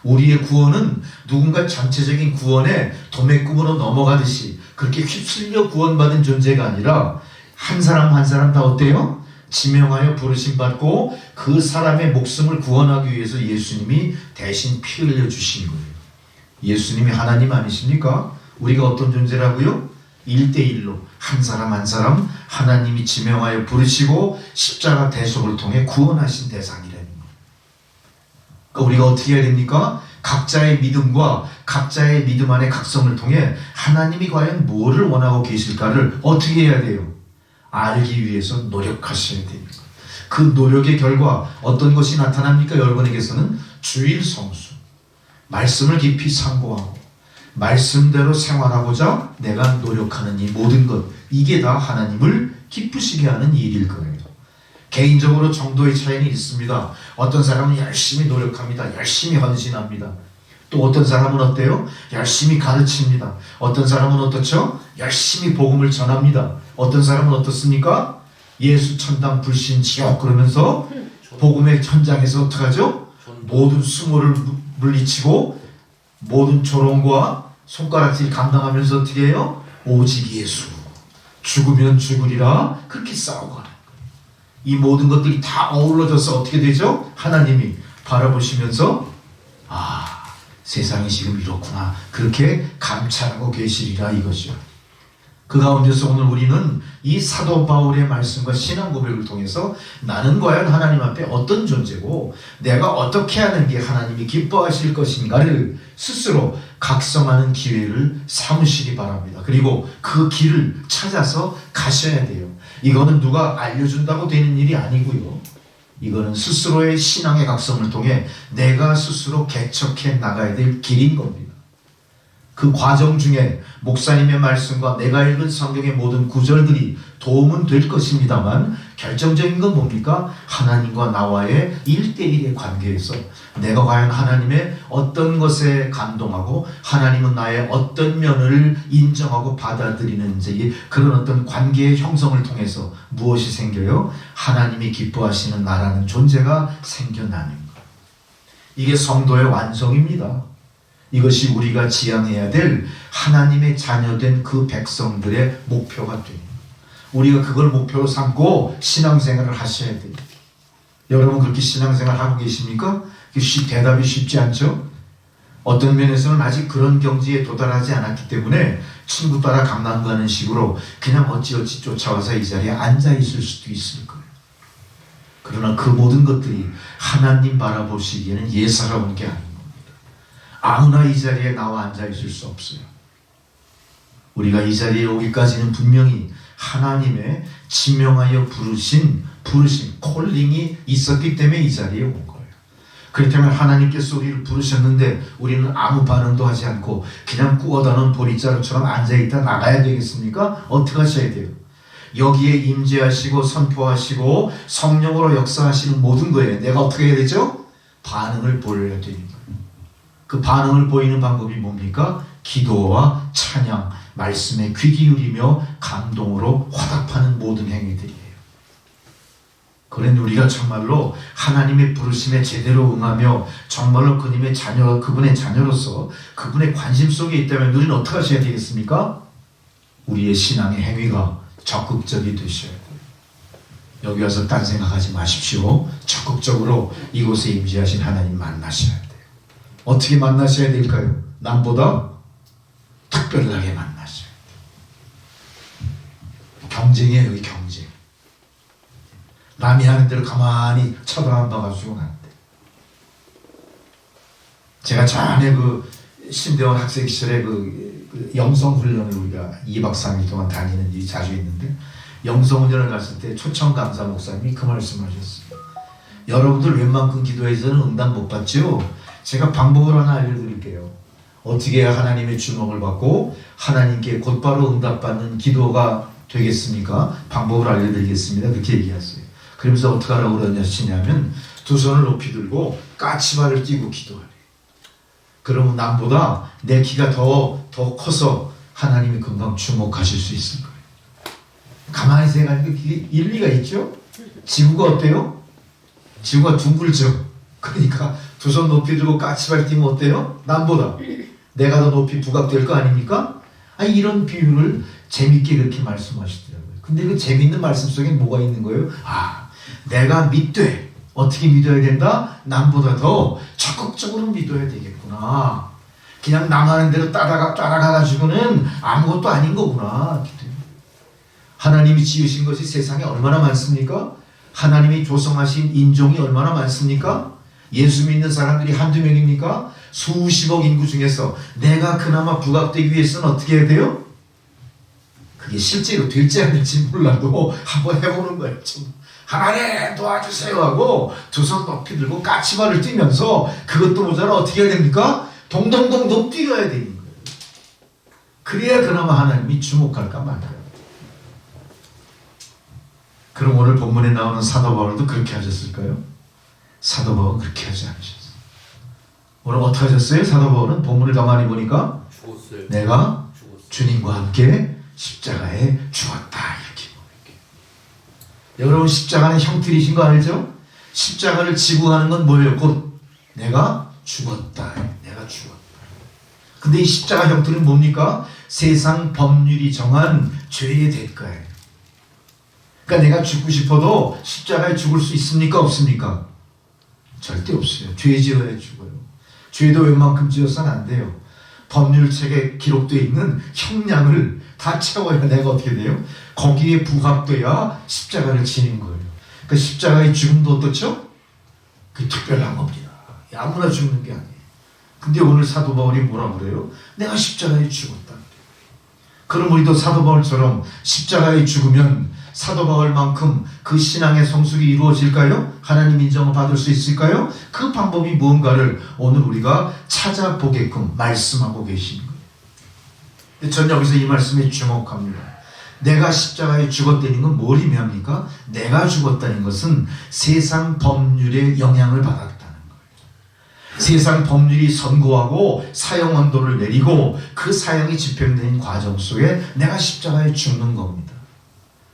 우리의 구원은 누군가 전체적인 구원에 도매금으로 넘어가듯이 그렇게 휩쓸려 구원받은 존재가 아니라 한 사람 한 사람 다 어때요? 지명하여 부르심받고 그 사람의 목숨을 구원하기 위해서 예수님이 대신 피 흘려 주신 거예요. 예수님이 하나님 아니십니까? 우리가 어떤 존재라고요? 1대1로 한 사람 한 사람 하나님이 지명하여 부르시고 십자가 대속을 통해 구원하신 대상이라는 거예요. 그러니까 우리가 어떻게 해야 됩니까? 각자의 믿음과 각자의 믿음 안의 각성을 통해 하나님이 과연 뭐를 원하고 계실까를 어떻게 해야 돼요? 알기 위해서 노력하셔야 됩니다. 그 노력의 결과 어떤 것이 나타납니까? 여러분에게서는 주일 성수, 말씀을 깊이 상고하고 말씀대로 생활하고자 내가 노력하는 이 모든 것, 이게 다 하나님을 기쁘시게 하는 일일 거예요. 개인적으로 정도의 차이는 있습니다. 어떤 사람은 열심히 노력합니다. 열심히 헌신합니다. 또 어떤 사람은 어때요? 열심히 가르칩니다. 어떤 사람은 어떻죠? 열심히 복음을 전합니다. 어떤 사람은 어떻습니까? 예수 천당 불신 지옥 그러면서 복음의 현장에서 어떡하죠? 모든 수모를 물리치고 모든 조롱과 손가락질 감당하면서 어떻게 해요? 오직 예수, 죽으면 죽으리라, 그렇게 싸우고 하는 거예요. 이 모든 것들이 다 어우러져서 어떻게 되죠? 하나님이 바라보시면서 세상이 지금 이렇구나, 그렇게 감찰하고 계시리라 이거죠. 그 가운데서 오늘 우리는 이 사도 바울의 말씀과 신앙 고백을 통해서 나는 과연 하나님 앞에 어떤 존재고 내가 어떻게 하는 게 하나님이 기뻐하실 것인가를 스스로 각성하는 기회를 삼으시기 바랍니다. 그리고 그 길을 찾아서 가셔야 돼요. 이거는 누가 알려준다고 되는 일이 아니고요. 이거는 스스로의 신앙의 각성을 통해 내가 스스로 개척해 나가야 될 길인 겁니다. 그 과정 중에 목사님의 말씀과 내가 읽은 성경의 모든 구절들이 도움은 될 것입니다만 결정적인 건 뭡니까? 하나님과 나와의 1대1의 관계에서 내가 과연 하나님의 어떤 것에 감동하고 하나님은 나의 어떤 면을 인정하고 받아들이는지, 그런 어떤 관계의 형성을 통해서 무엇이 생겨요? 하나님이 기뻐하시는 나라는 존재가 생겨나는 것. 이게 성도의 완성입니다. 이것이 우리가 지향해야 될 하나님의 자녀된 그 백성들의 목표가 됩니다. 우리가 그걸 목표로 삼고 신앙생활을 하셔야 됩니다. 여러분 그렇게 신앙생활 하고 계십니까? 대답이 쉽지 않죠? 어떤 면에서는 아직 그런 경지에 도달하지 않았기 때문에 친구 따라 강남 가는 식으로 그냥 어찌어찌 쫓아와서 이 자리에 앉아 있을 수도 있을 거예요. 그러나 그 모든 것들이 하나님 바라보시기에는 예사로운 게 아닙니다. 아무나 이 자리에 나와 앉아 있을 수 없어요. 우리가 이 자리에 오기까지는 분명히 하나님의 지명하여 부르신 콜링이 있었기 때문에 이 자리에 온 거예요. 그렇다면 하나님께서 우리를 부르셨는데 우리는 아무 반응도 하지 않고 그냥 꾸어다 놓은 보리자루처럼 앉아있다 나가야 되겠습니까? 어떻게 하셔야 돼요? 여기에 임재하시고 선포하시고 성령으로 역사하시는 모든 거에 내가 어떻게 해야 되죠? 반응을 보여야 됩니다. 그 반응을 보이는 방법이 뭡니까? 기도와 찬양, 말씀에 귀 기울이며 감동으로 화답하는 모든 행위들이에요. 그런 우리가 정말로 하나님의 부르심에 제대로 응하며 정말로 그분의 자녀로서 그분의 관심 속에 있다면 우리는 어떻게 하셔야 되겠습니까? 우리의 신앙의 행위가 적극적이 되셔야 돼요. 여기 와서 딴 생각하지 마십시오. 적극적으로 이곳에 임재하신 하나님 만나셔야 돼요. 어떻게 만나셔야 될까요? 남보다 특별하게 만나셔야 돼요. 경쟁이에요, 여기 경쟁. 남이 하는 대로 가만히 쳐다만 봐가지고는 안 돼. 제가 전에 신대원 학생 시절에 그 영성훈련을 우리가 2박 3일 동안 다니는 일이 자주 있는데, 영성훈련을 갔을 때 초청 강사 목사님이 그 말씀하셨어요. 여러분들 웬만큼 기도해서는 응답 못 받죠? 제가 방법을 하나 알려드릴게요. 어떻게 해야 하나님의 주목을 받고 하나님께 곧바로 응답받는 기도가 되겠습니까? 방법을 알려드리겠습니다. 그렇게 얘기했어요. 그러면서 어떻게 하라고 그러냐면 두 손을 높이 들고 까치발을 끼고 기도하래요. 그러면 남보다 내 키가 더 커서 하나님이 금방 주목하실 수 있을 거예요. 가만히 생각하니까 그게 일리가 있죠? 지구가 어때요? 지구가 둥글죠? 그러니까 두 손 높이 들고 까치발 뛰면 어때요? 남보다 내가 더 높이 부각될 거 아닙니까? 이런 비유를 재밌게 그렇게 말씀하시더라고요. 근데 그 재밌는 말씀 속에 뭐가 있는 거예요? 내가 믿되 어떻게 믿어야 된다? 남보다 더 적극적으로 믿어야 되겠구나. 그냥 남 하는 대로 따라가가지고는 아무것도 아닌 거구나. 하나님이 지으신 것이 세상에 얼마나 많습니까? 하나님이 조성하신 인종이 얼마나 많습니까? 예수 믿는 사람들이 한두 명입니까? 수십억 인구 중에서 내가 그나마 부각되기 위해서는 어떻게 해야 돼요? 그게 실제로 될지 안 될지 몰라도 한번 해보는 거예요. 하나님 도와주세요 하고 두 손 높이 들고 까치발을 뛰면서 그것도 모자라 어떻게 해야 됩니까? 동동동동 뛰어야 되는 거예요. 그래야 그나마 하나님이 주목할까 말까요? 그럼 오늘 본문에 나오는 사도 바울도 그렇게 하셨을까요? 사도 바울은 그렇게 하지 않으셨어요. 오늘 어떻게 하셨어요? 사도 바울은 본문을 가만히 보니까 죽었어요. 내가 죽었어요. 주님과 함께 십자가에 죽었다 이렇게 보낼게요. 여러분 십자가는 형틀이신 거 알죠? 십자가를 지고 가는 건 뭐예요? 곧 내가 죽었다. 내가 죽었다. 근데 이 십자가 형틀은 뭡니까? 세상 법률이 정한 죄의 대가예요. 그러니까 내가 죽고 싶어도 십자가에 죽을 수 있습니까? 없습니까? 절대 없어요. 죄 지어야 죽어요. 죄도 웬만큼 지어서는 안 돼요. 법률책에 기록되어 있는 형량을 다 채워야 내가 어떻게 돼요? 거기에 부합돼야 십자가를 지는 거예요. 그러니까 십자가의 죽음도 어떻죠? 그게 특별한 겁니다. 아무나 죽는 게 아니에요. 근데 오늘 사도 바울이 뭐라 그래요? 내가 십자가에 죽었다. 그럼 우리도 사도 바울처럼 십자가에 죽으면 사도 바울만큼 그 신앙의 성숙이 이루어질까요? 하나님 인정을 받을 수 있을까요? 그 방법이 무언가를 오늘 우리가 찾아보게끔 말씀하고 계신 거예요. 저는 여기서 이 말씀에 주목합니다. 내가 십자가에 죽었다는 건 뭘 의미합니까? 내가 죽었다는 것은 세상 법률의 영향을 받았다는 거예요. 세상 법률이 선고하고 사형 언도를 내리고 그 사형이 집행되는 과정 속에 내가 십자가에 죽는 겁니다.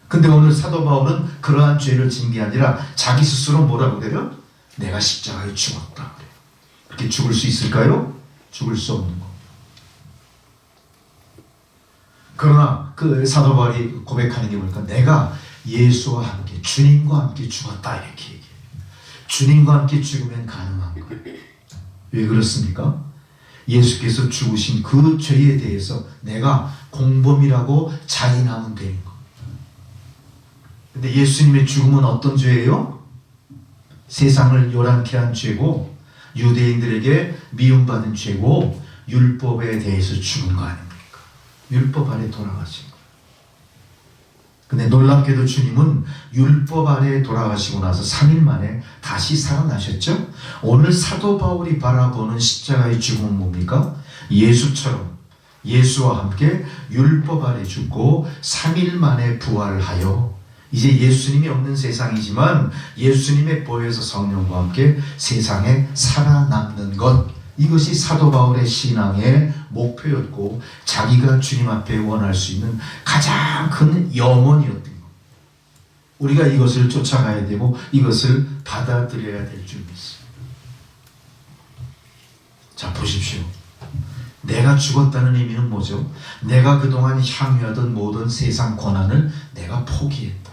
근데 오늘 사도 바울은 그러한 죄를 진 게 아니라 자기 스스로 뭐라고 그래요? 내가 십자가에 죽었다. 그렇게 죽을 수 있을까요? 죽을 수 없는 겁니다. 그러나 그 사도 바울이 고백하는 게 뭘까? 내가 예수와 함께 주님과 함께 죽었다 이렇게 얘기해요. 주님과 함께 죽으면 가능한 거예요. 왜 그렇습니까? 예수께서 죽으신 그 죄에 대해서 내가 공범이라고 자인하면 되는 거예요. 근데 예수님의 죽음은 어떤 죄예요? 세상을 요란케 한 죄고 유대인들에게 미움받은 죄고 율법에 대해서 죽은 거 아닙니까? 율법 아래 돌아가신 거예요. 근데 놀랍게도 주님은 율법 아래 돌아가시고 나서 3일 만에 다시 살아나셨죠? 오늘 사도 바울이 바라보는 십자가의 죽음은 뭡니까? 예수처럼 예수와 함께 율법 아래 죽고 3일 만에 부활하여 이제 예수님이 없는 세상이지만 예수님의 보혜사 성령과 함께 세상에 살아남는 것, 이것이 사도 바울의 신앙의 목표였고 자기가 주님 앞에 원할 수 있는 가장 큰 염원이었던 것. 우리가 이것을 쫓아가야 되고 이것을 받아들여야 될 줄 믿습니다. 자, 보십시오. 내가 죽었다는 의미는 뭐죠? 내가 그동안 향유하던 모든 세상 권한을 내가 포기했다.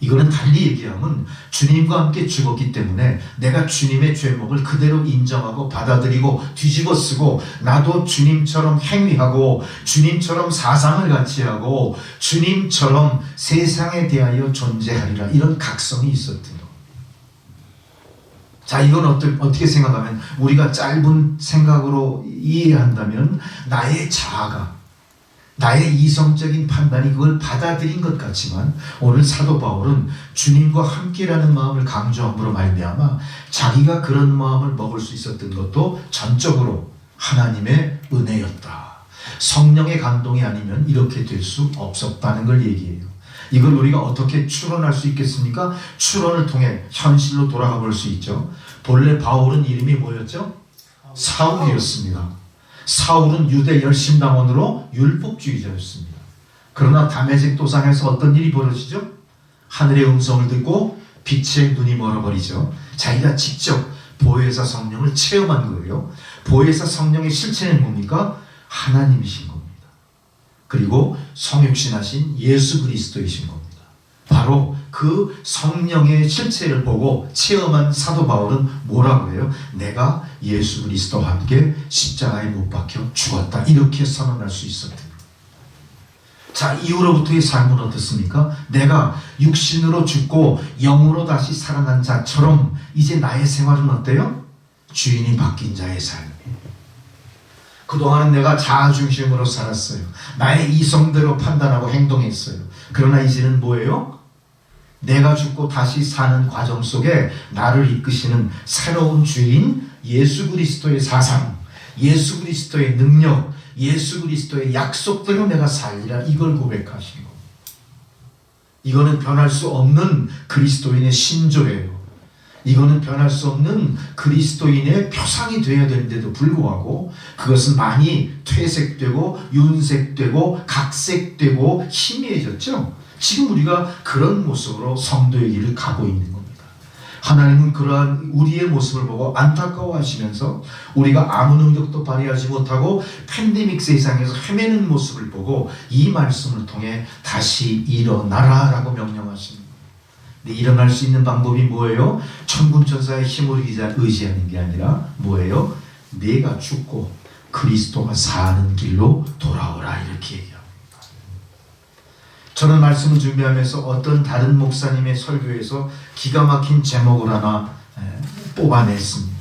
이거는 달리 얘기하면 주님과 함께 죽었기 때문에 내가 주님의 죄목을 그대로 인정하고 받아들이고 뒤집어 쓰고 나도 주님처럼 행위하고 주님처럼 사상을 같이 하고 주님처럼 세상에 대하여 존재하리라, 이런 각성이 있었던 거. 자, 이건 어떻게 생각하면, 우리가 짧은 생각으로 이해한다면 나의 자아가, 나의 이성적인 판단이 그걸 받아들인 것 같지만 오늘 사도 바울은 주님과 함께라는 마음을 강조함으로 말미암아 자기가 그런 마음을 먹을 수 있었던 것도 전적으로 하나님의 은혜였다. 성령의 감동이 아니면 이렇게 될 수 없었다는 걸 얘기해요. 이걸 우리가 어떻게 추론할 수 있겠습니까? 추론을 통해 현실로 돌아가 볼 수 있죠. 본래 바울은 이름이 뭐였죠? 사울이었습니다. 사울은 유대 열심당원으로 율법주의자였습니다. 그러나 다메섹 도상에서 어떤 일이 벌어지죠? 하늘의 음성을 듣고 빛의 눈이 멀어버리죠. 자기가 직접 보혜사 성령을 체험한 거예요. 보혜사 성령의 실체는 뭡니까? 하나님이신 겁니다. 그리고 성육신하신 예수 그리스도이신 겁니다. 바로 그 성령의 실체를 보고 체험한 사도 바울은 뭐라고 해요? 내가 예수 그리스도와 함께 십자가에 못 박혀 죽었다, 이렇게 선언할 수 있었던 거예요. 자, 이후로부터의 삶은 어떻습니까? 내가 육신으로 죽고 영으로 다시 살아난 자처럼 이제 나의 생활은 어때요? 주인이 바뀐 자의 삶이에요. 그동안은 내가 자아중심으로 살았어요. 나의 이성대로 판단하고 행동했어요. 그러나 이제는 뭐예요? 내가 죽고 다시 사는 과정 속에 나를 이끄시는 새로운 주인 예수 그리스도의 사상, 예수 그리스도의 능력, 예수 그리스도의 약속대로 내가 살리라, 이걸 고백하신 겁니다. 이거는 변할 수 없는 그리스도인의 신조예요. 이거는 변할 수 없는 그리스도인의 표상이 되어야 되는데도 불구하고 그것은 많이 퇴색되고 윤색되고 각색되고 희미해졌죠. 지금 우리가 그런 모습으로 성도의 길을 가고 있는 겁니다. 하나님은 그러한 우리의 모습을 보고 안타까워하시면서 우리가 아무 능력도 발휘하지 못하고 팬데믹 세상에서 헤매는 모습을 보고 이 말씀을 통해 다시 일어나라 라고 명령하십니다. 근데 일어날 수 있는 방법이 뭐예요? 천군천사의 힘을 의지하는 게 아니라 뭐예요? 내가 죽고 그리스도가 사는 길로 돌아오라, 이렇게 얘기합니다. 저는 말씀을 준비하면서 어떤 다른 목사님의 설교에서 기가 막힌 제목을 하나 뽑아냈습니다.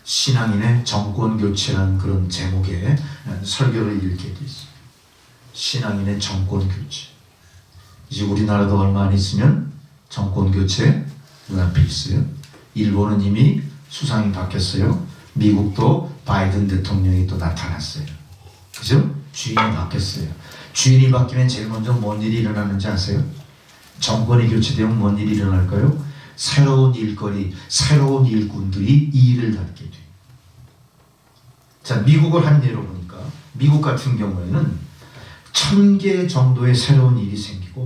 신앙인의 정권교체라는 그런 제목의 설교를 읽게 됐습니다. 신앙인의 정권교체. 이제 우리나라도 얼마 안 있으면 정권교체 눈앞에 있어요. 일본은 이미 수상이 바뀌었어요. 미국도 바이든 대통령이 또 나타났어요. 그죠? 주인이 바뀌었어요. 주인이 바뀌면 제일 먼저 뭔 일이 일어나는지 아세요? 정권이 교체되면 뭔 일이 일어날까요? 새로운 일거리, 새로운 일꾼들이 이 일을 갖게 돼요. 자, 미국을 한 예로 보니까 미국 같은 경우에는 1000개 정도의 새로운 일이 생기고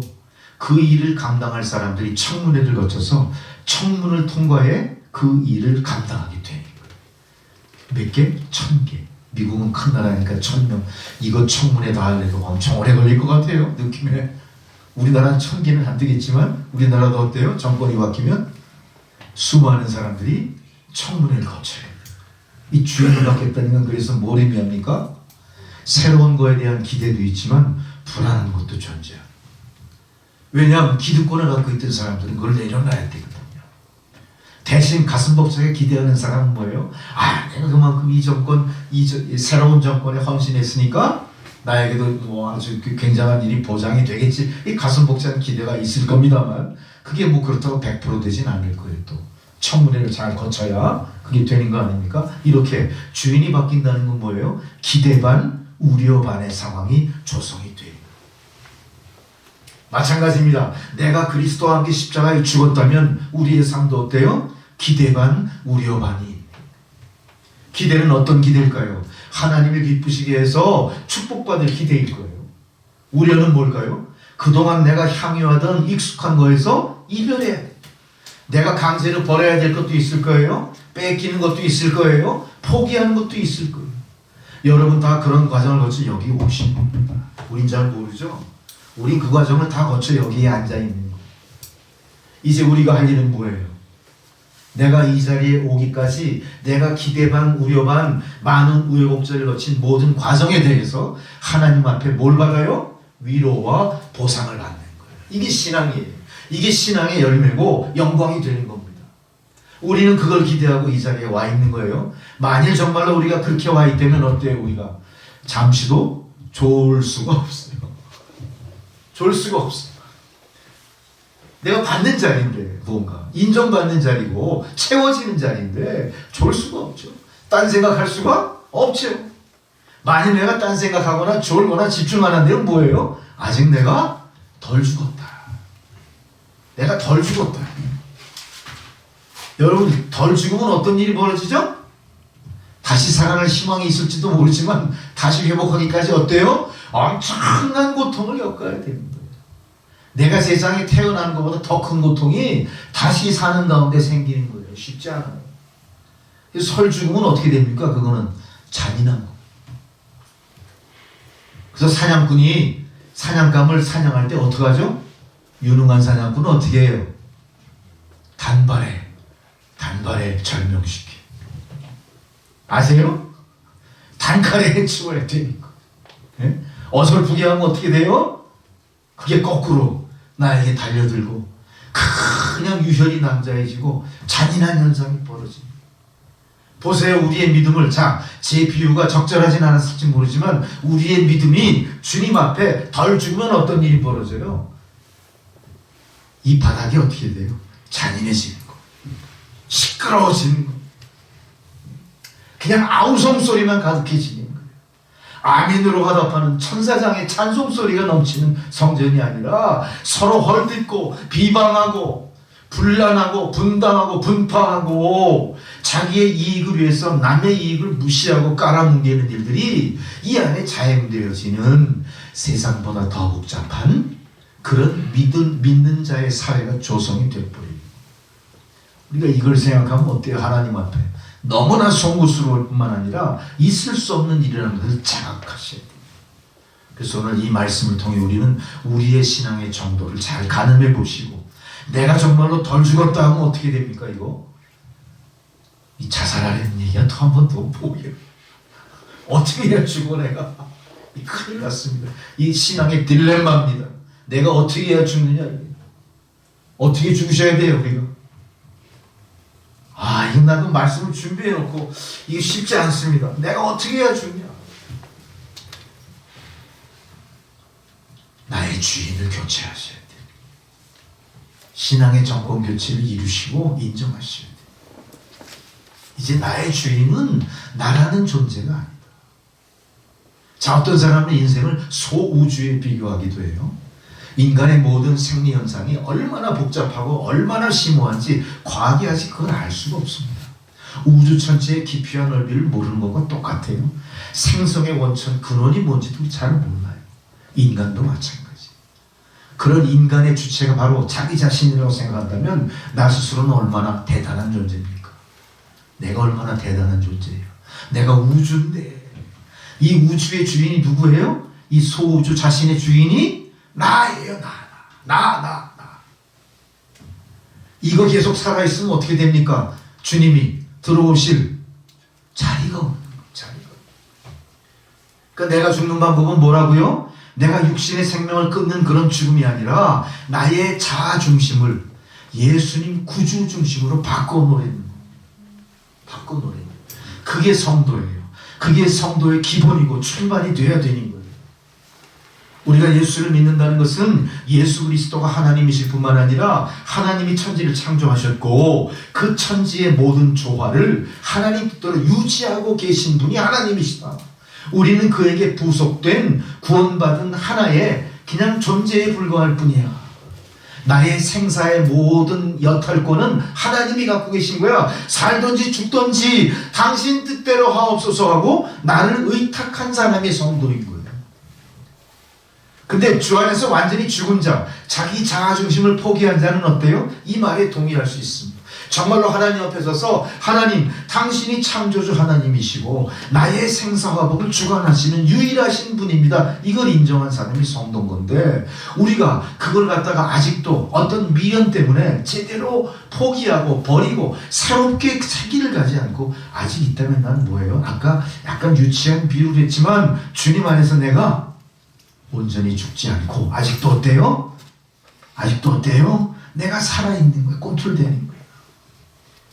그 일을 감당할 사람들이 청문회를 거쳐서 청문을 통과해 그 일을 감당하게 되는 거예요. 몇 개? 1000개. 미국은 큰 나라니까 1000명. 이거 청문회 다 하려고 엄청 오래 걸릴 것 같아요, 느낌에. 우리나라는 1000개는 안 되겠지만 우리나라도 어때요? 정권이 바뀌면 수많은 사람들이 청문회를 거쳐요. 이 주인을 받겠다는 건 그래서 뭘 의미합니까? 새로운 거에 대한 기대도 있지만 불안한 것도 존재해요. 왜냐하면 기득권을 갖고 있던 사람들은 그걸 내려놔야 되거든요. 대신 가슴 벅차게 기대하는 사람은 뭐예요? 아, 내가 그만큼 이 정권, 새로운 정권에 헌신했으니까 나에게도 뭐 아주 굉장한 일이 보장이 되겠지. 이 가슴 벅찬 기대가 있을 겁니다만 그게 뭐 그렇다고 100% 되진 않을 거예요. 또 청문회를 잘 거쳐야 그게 되는 거 아닙니까? 이렇게 주인이 바뀐다는 건 뭐예요? 기대 반, 우려 반의 상황이 조성이 돼요. 마찬가지입니다. 내가 그리스도와 함께 십자가에 죽었다면 우리의 삶도 어때요? 기대 반, 우려 반이. 기대는 어떤 기대일까요? 하나님을 기쁘시게 해서 축복받을 기대일 거예요. 우려는 뭘까요? 그동안 내가 향유하던 익숙한 거에서 이별해야 돼. 내가 강제로 버려야 될 것도 있을 거예요. 뺏기는 것도 있을 거예요. 포기하는 것도 있을 거예요. 여러분 다 그런 과정을 거쳐 여기 오신 겁니다. 우린 잘 모르죠? 우린 그 과정을 다 거쳐 여기에 앉아있는 거예요. 이제 우리가 할 일은 뭐예요? 내가 이 자리에 오기까지 내가 기대 반, 우려 반, 많은 우여곡절을 거친 모든 과정에 대해서 하나님 앞에 뭘 받아요? 위로와 보상을 받는 거예요. 이게 신앙이에요. 이게 신앙의 열매고 영광이 되는 겁니다. 우리는 그걸 기대하고 이 자리에 와 있는 거예요. 만일 정말로 우리가 그렇게 와 있다면 어때요? 우리가 잠시도 좋을 수가 없어요. 좋을 수가 없어요. 내가 받는 자리인데 무언가 인정받는 자리고 채워지는 자리인데 좋을 수가 없죠. 딴 생각할 수가 없죠. 만일 내가 딴 생각하거나 졸거나 집중 안 한다면 뭐예요? 아직 내가 덜 죽었다. 내가 덜 죽었다. 여러분 덜 죽으면 어떤 일이 벌어지죠? 다시 살아날 희망이 있을지도 모르지만 다시 회복하기까지 어때요? 엄청난 고통을 겪어야 되는 거예요. 내가 세상에 태어난 것보다 더 큰 고통이 다시 사는 가운데 생기는 거예요. 쉽지 않아요. 설 죽으면 어떻게 됩니까? 그거는 잔인한 거예요. 그래서 사냥꾼이 사냥감을 사냥할 때 어떻게 하죠? 유능한 사냥꾼은 어떻게 해요? 단발에 절명시켜. 아세요? 단칼에 해치워야 되니까. 예? 어설프게 하면 어떻게 돼요? 그게 거꾸로 나에게 달려들고 그냥 유혈이 남자해지고 잔인한 현상이 벌어집니다. 보세요. 우리의 믿음을, 제 비유가 적절하진 않았을지 모르지만 우리의 믿음이 주님 앞에 덜 죽으면 어떤 일이 벌어져요? 이 바닥이 어떻게 돼요? 잔인해지는 거, 시끄러워지는 거. 그냥 아우성 소리만 가득해지는 거예요. 아멘으로 화답하는 천사장의 찬송 소리가 넘치는 성전이 아니라 서로 헐뜯고 비방하고 분란하고 분당하고 분파하고 자기의 이익을 위해서 남의 이익을 무시하고 깔아뭉개는 일들이 이 안에 자행되어지는 세상보다 더 복잡한 그런 믿는 자의 사회가 조성이 되어버립니다. 우리가 이걸 생각하면 어때요? 하나님 앞에 너무나 송구스러울 뿐만 아니라 있을 수 없는 일이라는 것을 자각하셔야 돼요. 그래서 오늘 이 말씀을 통해 우리는 우리의 신앙의 정도를 잘 가늠해 보시고, 내가 정말로 덜 죽었다 하면 어떻게 됩니까? 이거 이 자살하려는 얘기가 또 한 번 더 보여요. 어떻게 해야 죽어 내가? 큰일 났습니다. 이 신앙의 딜레마입니다. 내가 어떻게 해야 죽느냐? 어떻게 죽으셔야 돼요 우리가? 이거 나도 말씀을 준비해 놓고 이게 쉽지 않습니다. 내가 어떻게 해야 죽냐? 나의 주인을 교체하셔야 돼요. 신앙의 정권 교체를 이루시고 인정하셔야 돼요. 이제 나의 주인은 나라는 존재가 아니다. 자, 어떤 사람은 인생을 소우주에 비교하기도 해요. 인간의 모든 생리 현상이 얼마나 복잡하고 얼마나 심오한지 과학이 아직 그걸 알 수가 없습니다. 우주 전체의 깊이와 넓이를 모르는 것과 똑같아요. 생성의 원천 근원이 뭔지도 잘 몰라요. 인간도 마찬가지. 그런 인간의 주체가 바로 자기 자신이라고 생각한다면 나 스스로는 얼마나 대단한 존재입니까? 내가 얼마나 대단한 존재예요. 내가 우주인데 이 우주의 주인이 누구예요? 이 소우주 자신의 주인이 나예요. 나. 이거 계속 살아있으면 어떻게 됩니까? 주님이 들어오실 자리가 없는 거예요. 자리가. 그러니까 내가 죽는 방법은 뭐라고요? 내가 육신의 생명을 끊는 그런 죽음이 아니라 나의 자아 중심을 예수님 구주 중심으로 바꿔놓는 거예요. 바꿔놓는 거예요. 그게 성도예요. 그게 성도의 기본이고 출발이 돼야 되는 거예요. 우리가 예수를 믿는다는 것은 예수 그리스도가 하나님이실 뿐만 아니라 하나님이 천지를 창조하셨고 그 천지의 모든 조화를 하나님 뜻대로 유지하고 계신 분이 하나님이시다. 우리는 그에게 부속된 구원받은 하나의 그냥 존재에 불과할 뿐이야. 나의 생사의 모든 여탈권은 하나님이 갖고 계신 거야. 살든지 죽든지 당신 뜻대로 하옵소서 하고 나를 의탁한 사람이 성도인 거예요. 근데 주 안에서 완전히 죽은 자, 자기 자아중심을 포기한 자는 어때요? 이 말에 동의할 수 있습니다. 정말로 하나님 앞에 서서 하나님, 당신이 창조주 하나님이시고 나의 생사화복을 주관하시는 유일하신 분입니다. 이걸 인정한 사람이 성도인 건데 우리가 그걸 갖다가 아직도 어떤 미련 때문에 제대로 포기하고 버리고 새롭게 새기를 가지 않고 아직 있다면 나는 뭐예요? 아까 약간 유치한 비유를 했지만 주님 안에서 내가 온전히 죽지 않고 아직도 어때요? 아직도 어때요? 내가 살아있는 거예요. 꿈틀대는 거예요.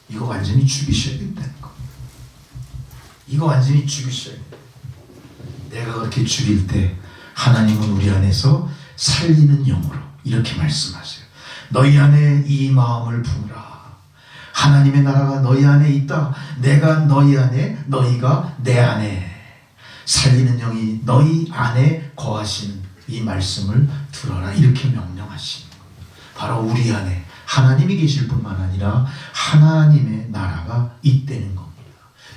이거 완전히 죽이셔야 된다는 거. 이거 완전히 죽이셔야 돼요. 내가 그렇게 죽일 때 하나님은 우리 안에서 살리는 영으로 이렇게 말씀하세요. 너희 안에 이 마음을 품으라. 하나님의 나라가 너희 안에 있다. 내가 너희 안에, 너희가 내 안에. 살리는 영이 너희 안에 거하시는 이 말씀을 들어라. 이렇게 명령하시는 거예요. 바로 우리 안에 하나님이 계실 뿐만 아니라 하나님의 나라가 있다는 겁니다.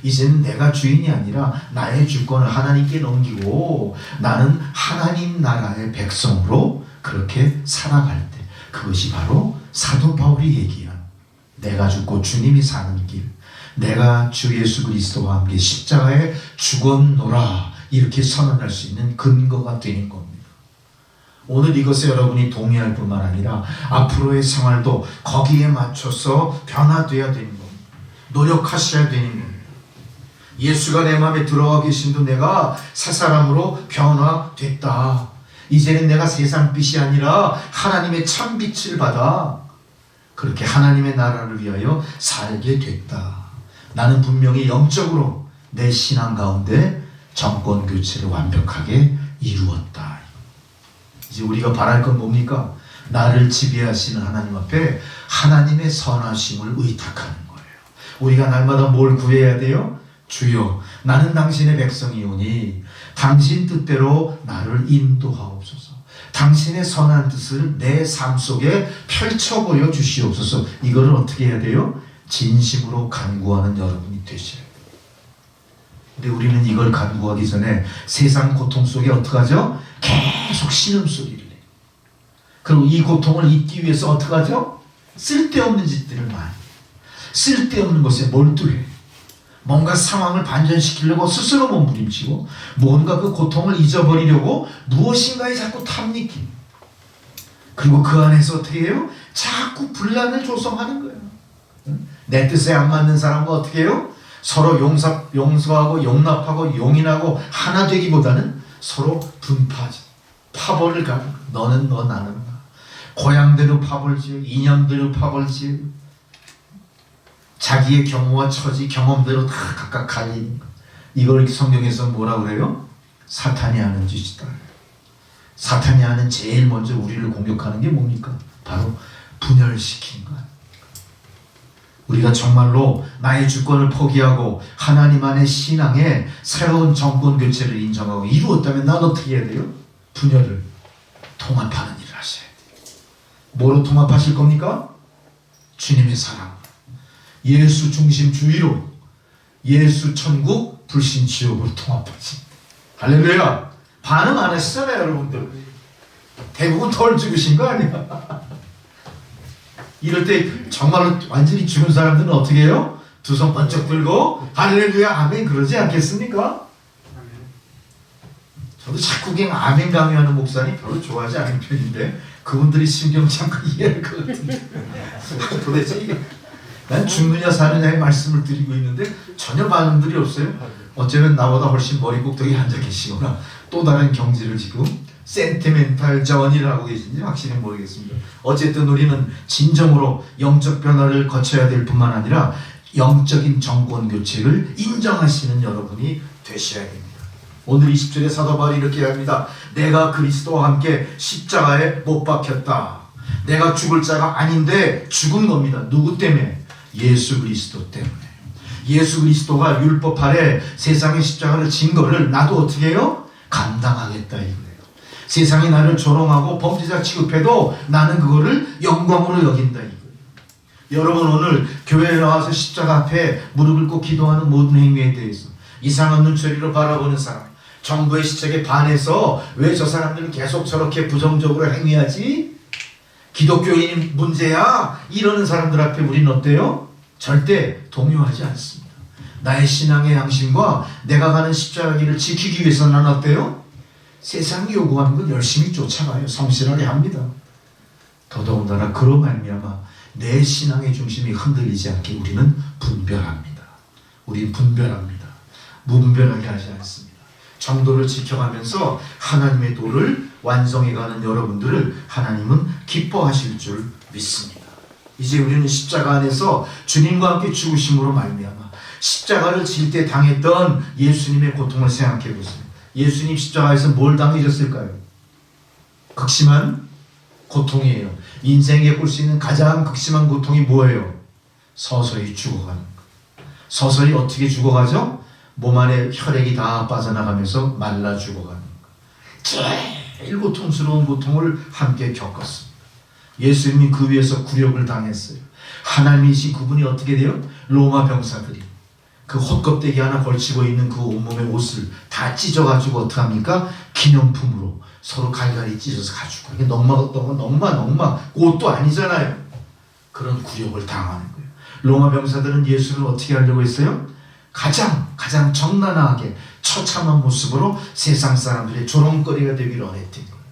이제는 내가 주인이 아니라 나의 주권을 하나님께 넘기고 나는 하나님 나라의 백성으로 그렇게 살아갈 때 그것이 바로 사도 바울이 얘기한 내가 죽고 주님이 사는 길, 내가 주 예수 그리스도와 함께 십자가에 죽었노라 이렇게 선언할 수 있는 근거가 되는 겁니다. 오늘 이것에 여러분이 동의할 뿐만 아니라 앞으로의 생활도 거기에 맞춰서 변화되어야 되는 겁니다. 노력하셔야 되는 겁니다. 예수가 내 마음에 들어와 계신도 내가 새 사람으로 변화됐다. 이제는 내가 세상 빛이 아니라 하나님의 참 빛을 받아 그렇게 하나님의 나라를 위하여 살게 됐다. 나는 분명히 영적으로 내 신앙 가운데 정권 교체를 완벽하게 이루었다. 이제 우리가 바랄 건 뭡니까? 나를 지배하시는 하나님 앞에 하나님의 선하심을 의탁하는 거예요. 우리가 날마다 뭘 구해야 돼요? 주여 나는 당신의 백성이오니 당신 뜻대로 나를 인도하옵소서. 당신의 선한 뜻을 내 삶 속에 펼쳐보여 주시옵소서. 이거를 어떻게 해야 돼요? 진심으로 간구하는 여러분이 되셔야 돼요. 근데 우리는 이걸 간구하기 전에 세상 고통 속에 어떻게 하죠? 계속 신음소리를 해요. 그리고 이 고통을 잊기 위해서 어떻게 하죠? 쓸데없는 짓들을 많이 해요. 쓸데없는 것에 몰두해요. 뭔가 상황을 반전시키려고 스스로 몸부림치고 뭔가 그 고통을 잊어버리려고 무엇인가에 자꾸 탐닉해요. 그리고 그 안에서 어떻게 해요? 자꾸 분란을 조성하는 거예요. 내 뜻에 안 맞는 사람과 어떻게 해요? 서로 용서하고 용납하고 용인하고 하나 되기보다는 서로 분파하죠. 파벌을 가는 거예요. 너는 너 나는 나. 고향대로 파벌 지어 이념대로 파벌 지어 자기의 경우와 처지 경험대로 다 각각 갈리는 거. 이걸 성경에서 뭐라고 그래요? 사탄이 하는 짓이다. 사탄이 하는 제일 먼저 우리를 공격하는 게 뭡니까? 바로 분열시키는 것. 우리가 정말로 나의 주권을 포기하고 하나님 안의 신앙에 새로운 정권 교체를 인정하고 이루었다면 난 어떻게 해야 돼요? 분열을 통합하는 일을 하셔야 돼요. 뭐로 통합하실 겁니까? 주님의 사랑, 예수 중심주의로 예수 천국 불신 지옥으로 통합하십니다. 할렐루야. 반응 안 하시잖아요 여러분들. 대부분 덜 죽으신 거 아니야. 이럴 때 정말로 완전히 죽은 사람들은 어떻게 해요? 두 손 번쩍 들고 할렐루야 아멘 그러지 않겠습니까? 저도 자꾸 그냥 아멘 강요하는 목사님 별로 좋아하지 않은 편인데 그분들이 심경치 않고 이해할 것 같은데 도대체 이게 난 죽느냐 사느냐의 말씀을 드리고 있는데 전혀 반응들이 없어요. 어쩌면 나보다 훨씬 머리 꼭대기 앉아 계시거나 또 다른 경지를 지금 센티멘탈 전이를 하고 계신지 확실히 모르겠습니다. 어쨌든 우리는 진정으로 영적 변화를 거쳐야 될 뿐만 아니라 영적인 정권 교체를 인정하시는 여러분이 되셔야 됩니다. 오늘 20절에 사도 바울이 이렇게 합니다. 내가 그리스도와 함께 십자가에 못 박혔다. 내가 죽을 자가 아닌데 죽은 겁니다. 누구 때문에? 예수 그리스도 때문에. 예수 그리스도가 율법 아래 세상의 십자가를 진 거를 나도 어떻게 해요? 감당하겠다 이거예요. 세상이 나를 조롱하고 범죄자 취급해도 나는 그거를 영광으로 여긴다 이거예요. 여러분 오늘 교회에 나와서 십자가 앞에 무릎을 꿇고 기도하는 모든 행위에 대해서 이상한 눈초리로 바라보는 사람, 정부의 시책에 반해서 왜 저 사람들은 계속 저렇게 부정적으로 행위하지? 기독교인이 문제야? 이러는 사람들 앞에 우리는 어때요? 절대 동요하지 않습니다. 나의 신앙의 양심과 내가 가는 십자가 길을 지키기 위해서 난 어때요? 세상이 요구하는 건 열심히 쫓아가요. 성실하게 합니다. 더더군다나 그로 말미암아 내 신앙의 중심이 흔들리지 않게 우리는 분별합니다. 우리는 분별합니다. 무분별하게 하지 않습니다. 정도를 지켜가면서 하나님의 도를 완성해가는 여러분들을 하나님은 기뻐하실 줄 믿습니다. 이제 우리는 십자가 안에서 주님과 함께 죽으심으로 말미암아 십자가를 질 때 당했던 예수님의 고통을 생각해 보세요. 예수님 십자가에서 뭘 당하셨을까요? 극심한 고통이에요. 인생에 겪을 수 있는 가장 극심한 고통이 뭐예요? 서서히 죽어가는 것. 서서히 어떻게 죽어가죠? 몸 안에 혈액이 다 빠져나가면서 말라 죽어가는 것. 제일 고통스러운 고통을 함께 겪었습니다. 예수님이 그 위에서 굴욕을 당했어요. 하나님이신 그분이 어떻게 돼요? 로마 병사들이 그 헛껍데기 하나 걸치고 있는 그 온몸의 옷을 다 찢어가지고 어떡합니까? 기념품으로 서로 갈갈이 찢어서 가지고. 이게 넉마 옷도 아니잖아요. 그런 굴욕을 당하는 거예요. 로마 병사들은 예수를 어떻게 하려고 했어요? 가장 정난하게 처참한 모습으로 세상 사람들의 조롱거리가 되기를 원했던 거예요.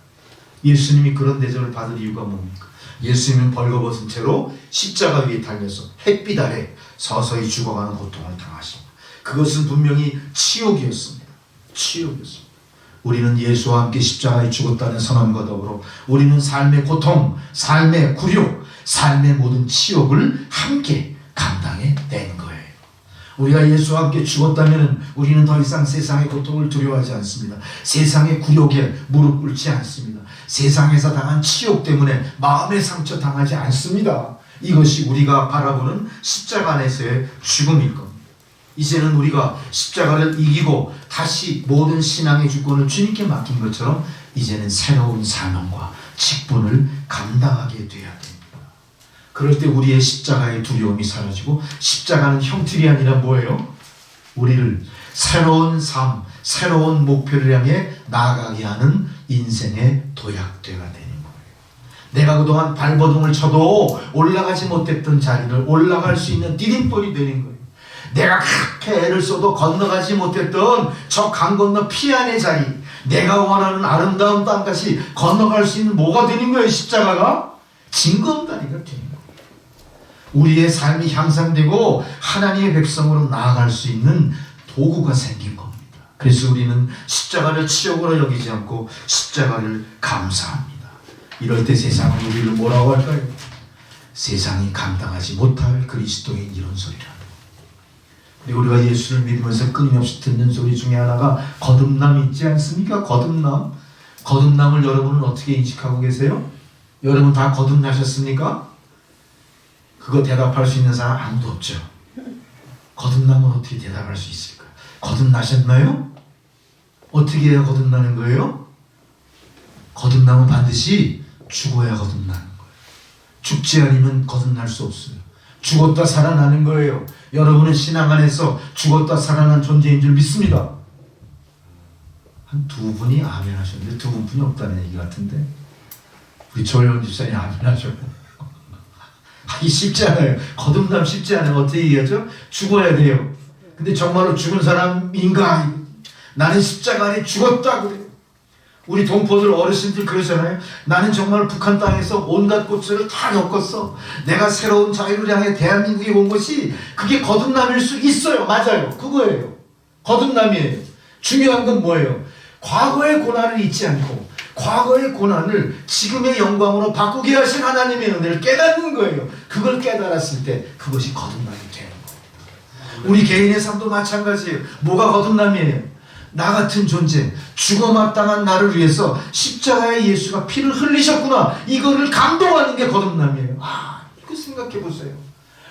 예수님이 그런 대접을 받을 이유가 뭡니까? 예수님은 벌거벗은 채로 십자가 위에 달려서 햇빛 아래 서서히 죽어가는 고통을 당하십니다. 그것은 분명히 치욕이었습니다. 치욕이었습니다. 우리는 예수와 함께 십자가에 죽었다는 선언과 더불어 우리는 삶의 고통, 삶의 굴욕, 삶의 모든 치욕을 함께 감당해낸 거예요. 우리가 예수와 함께 죽었다면 우리는 더 이상 세상의 고통을 두려워하지 않습니다. 세상의 굴욕에 무릎 꿇지 않습니다. 세상에서 당한 치욕 때문에 마음의 상처 당하지 않습니다. 이것이 우리가 바라보는 십자가 안에서의 죽음일 겁니다. 이제는 우리가 십자가를 이기고 다시 모든 신앙의 주권을 주님께 맡긴 것처럼 이제는 새로운 사명과 직분을 감당하게 돼야 됩니다. 그럴 때 우리의 십자가의 두려움이 사라지고, 십자가는 형틀이 아니라 뭐예요? 우리를 새로운 삶, 새로운 목표를 향해 나아가게 하는 인생의 도약대가 되는 거예요. 내가 그동안 발버둥을 쳐도 올라가지 못했던 자리를 올라갈 수 있는 디딤돌이 되는 거예요. 내가 그렇게 애를 써도 건너가지 못했던 저 강 건너 피안의 자리, 내가 원하는 아름다운 땅까지 건너갈 수 있는 뭐가 되는 거예요? 십자가가 징검다리가 되는 거예요. 우리의 삶이 향상되고 하나님의 백성으로 나아갈 수 있는 도구가 생긴 겁니다. 그래서 우리는 십자가를 치욕으로 여기지 않고 십자가를 감사합니다. 이럴 때 세상은 우리를 뭐라고 할까요? 세상이 감당하지 못할 그리스도인, 이런 소리를 합니다. 근데 우리가 예수를 믿으면서 끊임없이 듣는 소리 중에 하나가 거듭남 있지 않습니까? 거듭남. 거듭남을 여러분은 어떻게 인식하고 계세요? 여러분 다 거듭나셨습니까? 그거 대답할 수 있는 사람 아무도 없죠. 거듭남은 어떻게 대답할 수 있을까요? 거듭나셨나요? 어떻게 해야 거듭나는 거예요? 거듭남은 반드시 죽어야 거듭나는 거예요. 죽지 않으면 거듭날 수 없어요. 죽었다 살아나는 거예요. 여러분은 신앙 안에서 죽었다 살아난 존재인 줄 믿습니다. 한 두 분이 아멘 하셨는데 두 분뿐이 없다는 얘기 같은데, 우리 조혜원 집사님 아멘 하셔요. 하기 쉽지 않아요. 거듭남 쉽지 않아요. 어떻게 얘기하죠? 죽어야 돼요. 근데 정말로 죽은 사람인가? 나는 십자가 안에 죽었다 그래요. 우리 동포들 어르신들 그러잖아요. 나는 정말 북한 땅에서 온갖 고초를 다 겪었어. 내가 새로운 자유를 향해 대한민국에 온 것이 그게 거듭남일 수 있어요. 맞아요. 그거예요. 거듭남이에요. 중요한 건 뭐예요? 과거의 고난을 잊지 않고 과거의 고난을 지금의 영광으로 바꾸게 하신 하나님의 은혜를 깨닫는 거예요. 그걸 깨달았을 때 그것이 거듭남이 되는 겁니다. 우리 개인의 삶도 마찬가지예요. 뭐가 거듭남이에요? 나 같은 존재, 죽어마땅한 나를 위해서 십자가에 예수가 피를 흘리셨구나, 이거를 감동하는 게 거듭남이에요. 이거 생각해 보세요.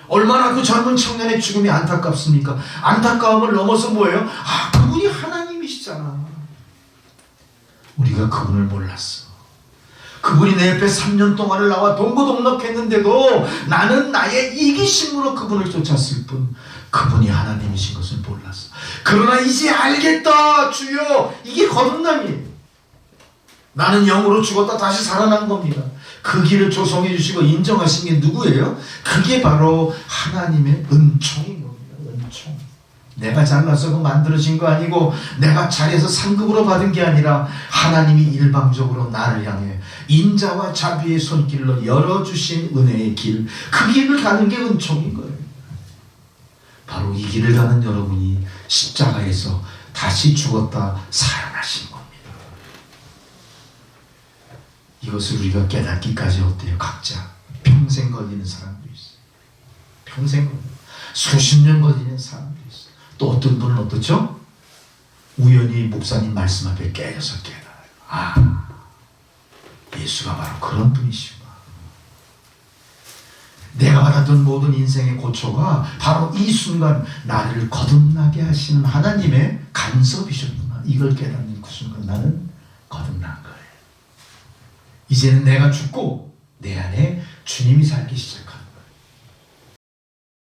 얼마나 그 젊은 청년의 죽음이 안타깝습니까? 안타까움을 넘어서 뭐예요? 그분이 하나님이시잖아. 우리가 그분을 몰랐어. 그분이 내 옆에 3년 동안을 나와 동고동락했는데도 나는 나의 이기심으로 그분을 쫓았을 뿐 그분이 하나님이신 것을 몰랐어. 그러나 이제 알겠다 주여, 이게 거듭남이에요. 나는 영으로 죽었다 다시 살아난 겁니다. 그 길을 조성해 주시고 인정하신 게 누구예요? 그게 바로 하나님의 은총인 겁니다. 은총. 내가 잘나서 만들어진 거 아니고 내가 잘해서 상급으로 받은 게 아니라 하나님이 일방적으로 나를 향해 인자와 자비의 손길로 열어주신 은혜의 길, 그 길을 가는 게 은총인 거예요. 바로 이 길을 가는 여러분이 십자가에서 다시 죽었다 살아나신 겁니다. 이것을 우리가 깨닫기까지 어때요? 각자 평생 걸리는 사람도 있어요. 평생 걸리는, 수십 년 걸리는 사람도 있어요. 또 어떤 분은 어떻죠? 우연히 목사님 말씀 앞에 깨져서 깨달아요. 예수가 바로 그런 분이시구나. 내가 받았던 모든 인생의 고초가 바로 이 순간 나를 거듭나게 하시는 하나님의 간섭이셨구나. 이걸 깨닫는 그 순간 나는 거듭난 거예요. 이제는 내가 죽고 내 안에 주님이 살기 시작하는 거예요.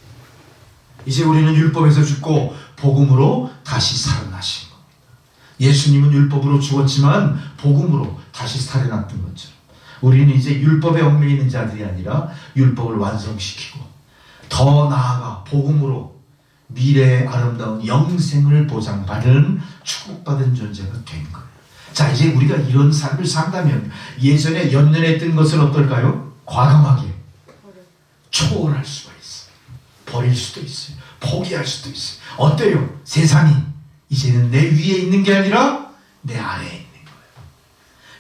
이제 우리는 율법에서 죽고 복음으로 다시 살아나신 겁니다. 예수님은 율법으로 죽었지만 복음으로 다시 살아났던 것처럼 우리는 이제 율법에 얽매여 있는 자들이 아니라 율법을 완성시키고 더 나아가 복음으로 미래의 아름다운 영생을 보장받은 축복받은 존재가 된 거예요. 자, 이제 우리가 이런 삶을 산다면 예전에 연연했던 것을 어떨까요? 과감하게 초월할 수가 있어요. 버릴 수도 있어요. 포기할 수도 있어요. 어때요? 세상이 이제는 내 위에 있는 게 아니라 내 아래에 있는 거예요.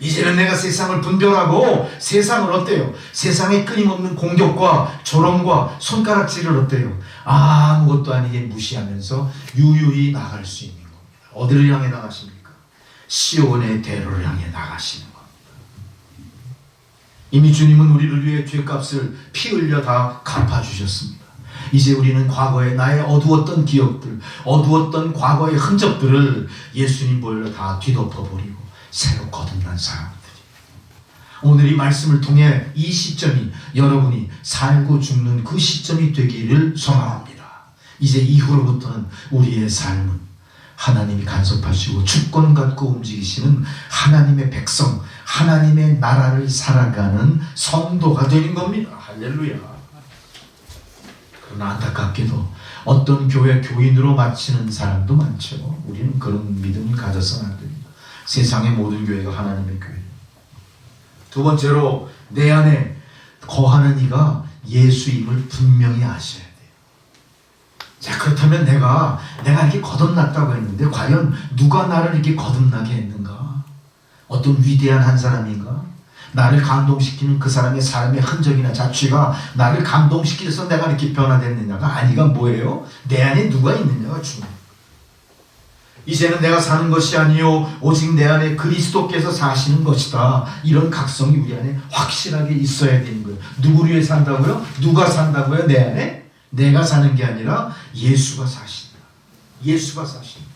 이제는 내가 세상을 분별하고 세상을 어때요? 세상의 끊임없는 공격과 조롱과 손가락질을 어때요? 아무것도 아니게 무시하면서 유유히 나갈 수 있는 겁니다. 어디를 향해 나가십니까? 시온의 대로를 향해 나가시는 겁니다. 이미 주님은 우리를 위해 죄값을 피 흘려 다 갚아주셨습니다. 이제 우리는 과거에 나의 어두웠던 기억들, 어두웠던 과거의 흔적들을 예수님 보혈로 다 뒤덮어버리고 새로 거듭난 사람들이, 오늘 이 말씀을 통해 이 시점이 여러분이 살고 죽는 그 시점이 되기를 소망합니다. 이제 이후로부터는 우리의 삶은 하나님이 간섭하시고 주권 갖고 움직이시는 하나님의 백성, 하나님의 나라를 살아가는 성도가 되는 겁니다. 할렐루야. 그러나 안타깝게도 어떤 교회 교인으로 마치는 사람도 많죠. 우리는 그런 믿음을 가져서는 안 됩니다. 세상의 모든 교회가 하나님의 교회. 두 번째로, 내 안에 거하는 이가 예수임을 분명히 아셔야 돼요. 자, 그렇다면 내가 이렇게 거듭났다고 했는데 과연 누가 나를 이렇게 거듭나게 했는가? 어떤 위대한 한 사람인가? 나를 감동시키는 그 사람의 삶의 흔적이나 자취가 나를 감동시켜서 내가 이렇게 변화됐느냐가 아니가 뭐예요? 내 안에 누가 있느냐가 중요해요. 이제는 내가 사는 것이 아니요 오직 내 안에 그리스도께서 사시는 것이다. 이런 각성이 우리 안에 확실하게 있어야 되는 거예요. 누구를 위해 산다고요? 누가 산다고요? 내 안에? 내가 사는 게 아니라 예수가 사신다. 예수가 사신다.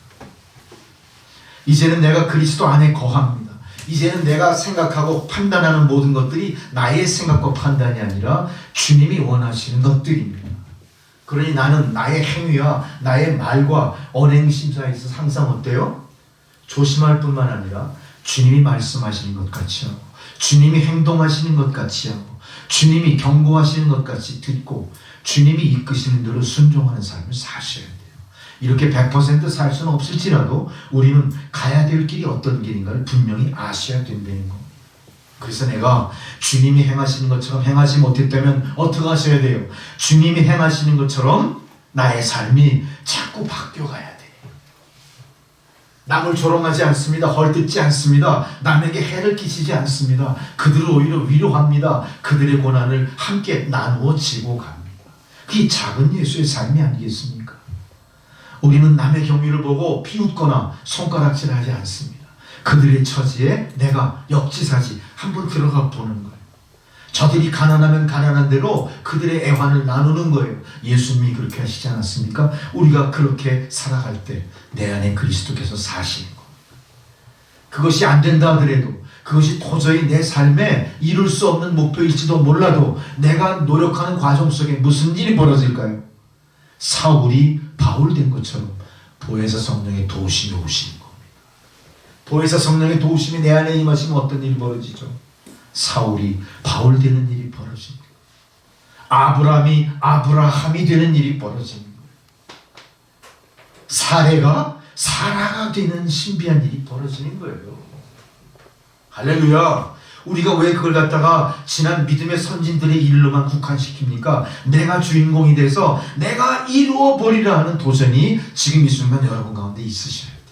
이제는 내가 그리스도 안에 거합니다. 이제는 내가 생각하고 판단하는 모든 것들이 나의 생각과 판단이 아니라 주님이 원하시는 것들입니다. 그러니 나는 나의 행위와 나의 말과 언행심사에 있어서 항상 어때요? 조심할 뿐만 아니라 주님이 말씀하시는 것 같이 하고, 주님이 행동하시는 것 같이 하고, 주님이 경고하시는 것 같이 듣고, 주님이 이끄시는 대로 순종하는 삶을 사셔야 돼요. 이렇게 100% 살 수는 없을지라도 우리는 가야 될 길이 어떤 길인가를 분명히 아셔야 된다는 겁니다. 그래서 내가 주님이 행하시는 것처럼 행하지 못했다면 어떻게 하셔야 돼요? 주님이 행하시는 것처럼 나의 삶이 자꾸 바뀌어가야 돼요. 남을 조롱하지 않습니다. 헐뜯지 않습니다. 남에게 해를 끼치지 않습니다. 그들을 오히려 위로합니다. 그들의 고난을 함께 나누어 지고 갑니다. 그게 작은 예수의 삶이 아니겠습니까? 우리는 남의 경위를 보고 비웃거나 손가락질하지 않습니다. 그들의 처지에 내가 역지사지 한번 들어가 보는 거예요. 저들이 가난하면 가난한 대로 그들의 애환을 나누는 거예요. 예수님이 그렇게 하시지 않았습니까? 우리가 그렇게 살아갈 때 내 안에 그리스도께서 사시는 겁니다. 그것이 안 된다 하더라도, 그것이 도저히 내 삶에 이룰 수 없는 목표일지도 몰라도 내가 노력하는 과정 속에 무슨 일이 벌어질까요? 사울이 바울 된 것처럼 보혜사 성령의 도우심이 오시는 겁니다. 보혜사 성령의 도우심이 내 안에 임하시면 어떤 일이 벌어지죠? 사울이 바울 되는 일이 벌어집니다. 아브라함이 아브라함이 되는 일이 벌어집니다. 사례가 사라가 되는 신비한 일이 벌어지는 거예요. 할렐루야. 우리가 왜 그걸 갖다가 지난 믿음의 선진들의 일로만 국한시킵니까? 내가 주인공이 돼서 내가 이루어버리라 하는 도전이 지금 이 순간 여러분 가운데 있으셔야 돼요.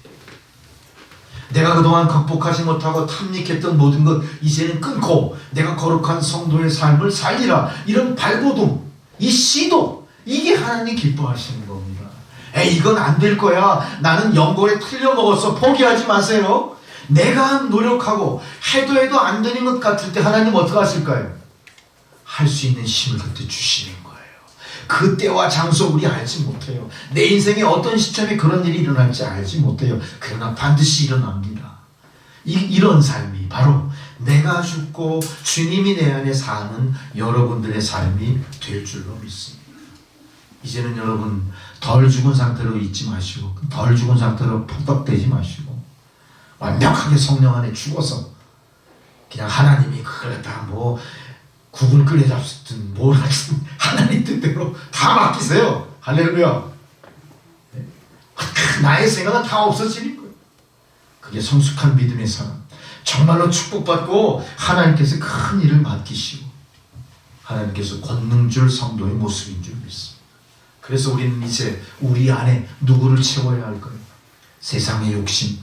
내가 그동안 극복하지 못하고 탐닉했던 모든 것 이제는 끊고 내가 거룩한 성도의 삶을 살리라. 이런 발버둥, 이 시도, 이게 하나님 기뻐하시는 겁니다. 이건 안 될 거야. 나는 연골에 틀려 먹었어. 포기하지 마세요. 내가 노력하고 해도 안 되는 것 같을 때 하나님 어떻게 하실까요? 할 수 있는 힘을 그때 주시는 거예요. 그 때와 장소 우리 알지 못해요. 내 인생에 어떤 시점에 그런 일이 일어날지 알지 못해요. 그러나 반드시 일어납니다. 이런 삶이 바로 내가 죽고 주님이 내 안에 사는 여러분들의 삶이 될 줄로 믿습니다. 이제는 여러분 덜 죽은 상태로 있지 마시고, 덜 죽은 상태로 퍼덕대지 마시고, 완벽하게 성령 안에 죽어서 그냥 하나님이 그걸 갖다가 뭐 국을 끓여 잡수든 뭘 하든 하나님 뜻대로 다 맡기세요. 할렐루야. 나의 생각은 다 없어지는 거예요. 그게 성숙한 믿음의 사람, 정말로 축복받고 하나님께서 큰 일을 맡기시고 하나님께서 권능줄 성도의 모습인 줄 믿습니다. 그래서 우리는 이제 우리 안에 누구를 채워야 할까요? 세상의 욕심,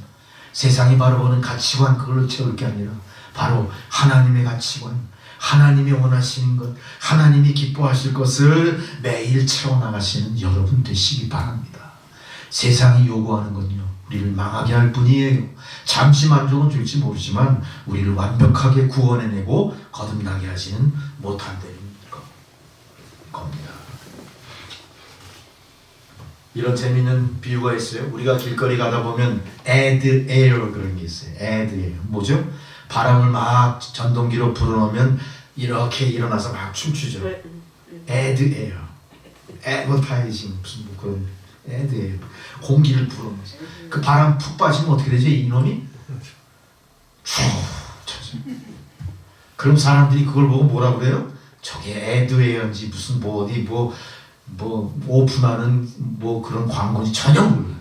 세상이 바라보는 가치관, 그걸로 채울 게 아니라 바로 하나님의 가치관, 하나님이 원하시는 것, 하나님이 기뻐하실 것을 매일 채워나가시는 여러분 되시기 바랍니다. 세상이 요구하는 건요, 우리를 망하게 할 뿐이에요. 잠시 만족은 줄지 모르지만 우리를 완벽하게 구원해내고 거듭나게 하지는 못한다는 겁니다. 이런 재밌는 비유가 있어요. 우리가 길거리 가다 보면 add air 그런 게 있어요. add air 뭐죠? 바람을 막 전동기로 불어넣으면 이렇게 일어나서 막 춤추죠. add air, advertising 무슨 뭐 그런 add air, 공기를 불어넣어서 그 바람 푹 빠지면 어떻게 되죠? 이놈이 쭉 쳐져. 그럼 사람들이 그걸 보고 뭐라 그래요? 저게 add air인지 무슨 뭐 어디 뭐 오픈하는 뭐 그런 광고인지 전혀 몰라요.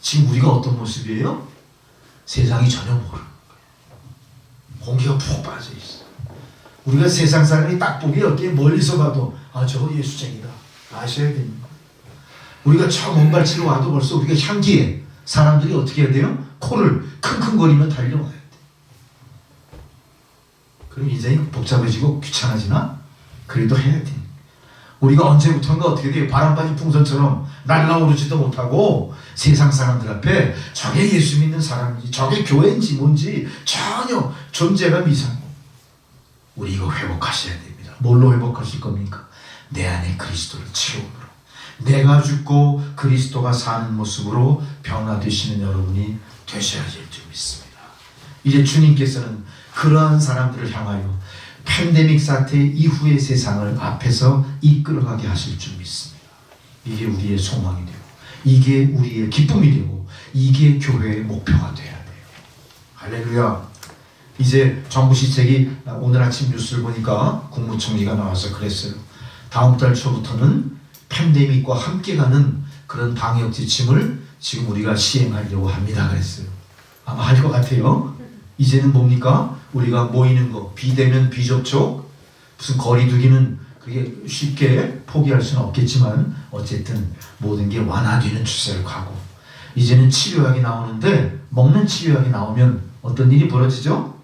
지금 우리가 어떤 모습이에요? 세상이 전혀 모르는 거예요. 공기가 푹 빠져 있어. 우리가 세상 사람이 딱 보기 어깨 멀리서 봐도 아 저거 예수쟁이다 아셔야 됩니다. 우리가 처음 먼발치로 와도 벌써 우리가 향기에 사람들이 어떻게 해야 돼요? 코를 킁킁거리며 달려와야 돼. 그럼 인생이 복잡해지고 귀찮아지나? 그래도 해야 돼. 우리가 언제부턴가 어떻게 돼요? 바람바지 풍선처럼 날아오르지도 못하고 세상 사람들 앞에 저게 예수 믿는 사람인지 저게 교회인지 뭔지 전혀 존재가 이상해. 우리 이거 회복하셔야 됩니다. 뭘로 회복하실 겁니까? 내 안에 그리스도를 채움으로. 내가 죽고 그리스도가 사는 모습으로 변화되시는 여러분이 되셔야 될 줄 믿습니다. 이제 주님께서는 그러한 사람들을 향하여 팬데믹 사태 이후의 세상을 앞에서 이끌어가게 하실 줄 믿습니다. 이게 우리의 소망이 되고 이게 우리의 기쁨이 되고 이게 교회의 목표가 돼야 돼요. 할렐루야. 이제 정부 시책이 오늘 아침 뉴스를 보니까 국무총리가 나와서 그랬어요. 다음 달 초부터는 팬데믹과 함께 가는 그런 방역 지침을 지금 우리가 시행하려고 합니다. 그랬어요. 아마 할 것 같아요. 이제는 뭡니까? 우리가 모이는 거, 비대면 비접촉, 무슨 거리두기는 그게 쉽게 포기할 수는 없겠지만 어쨌든 모든 게 완화되는 추세를 가고 이제는 치료약이 나오는데 먹는 치료약이 나오면 어떤 일이 벌어지죠?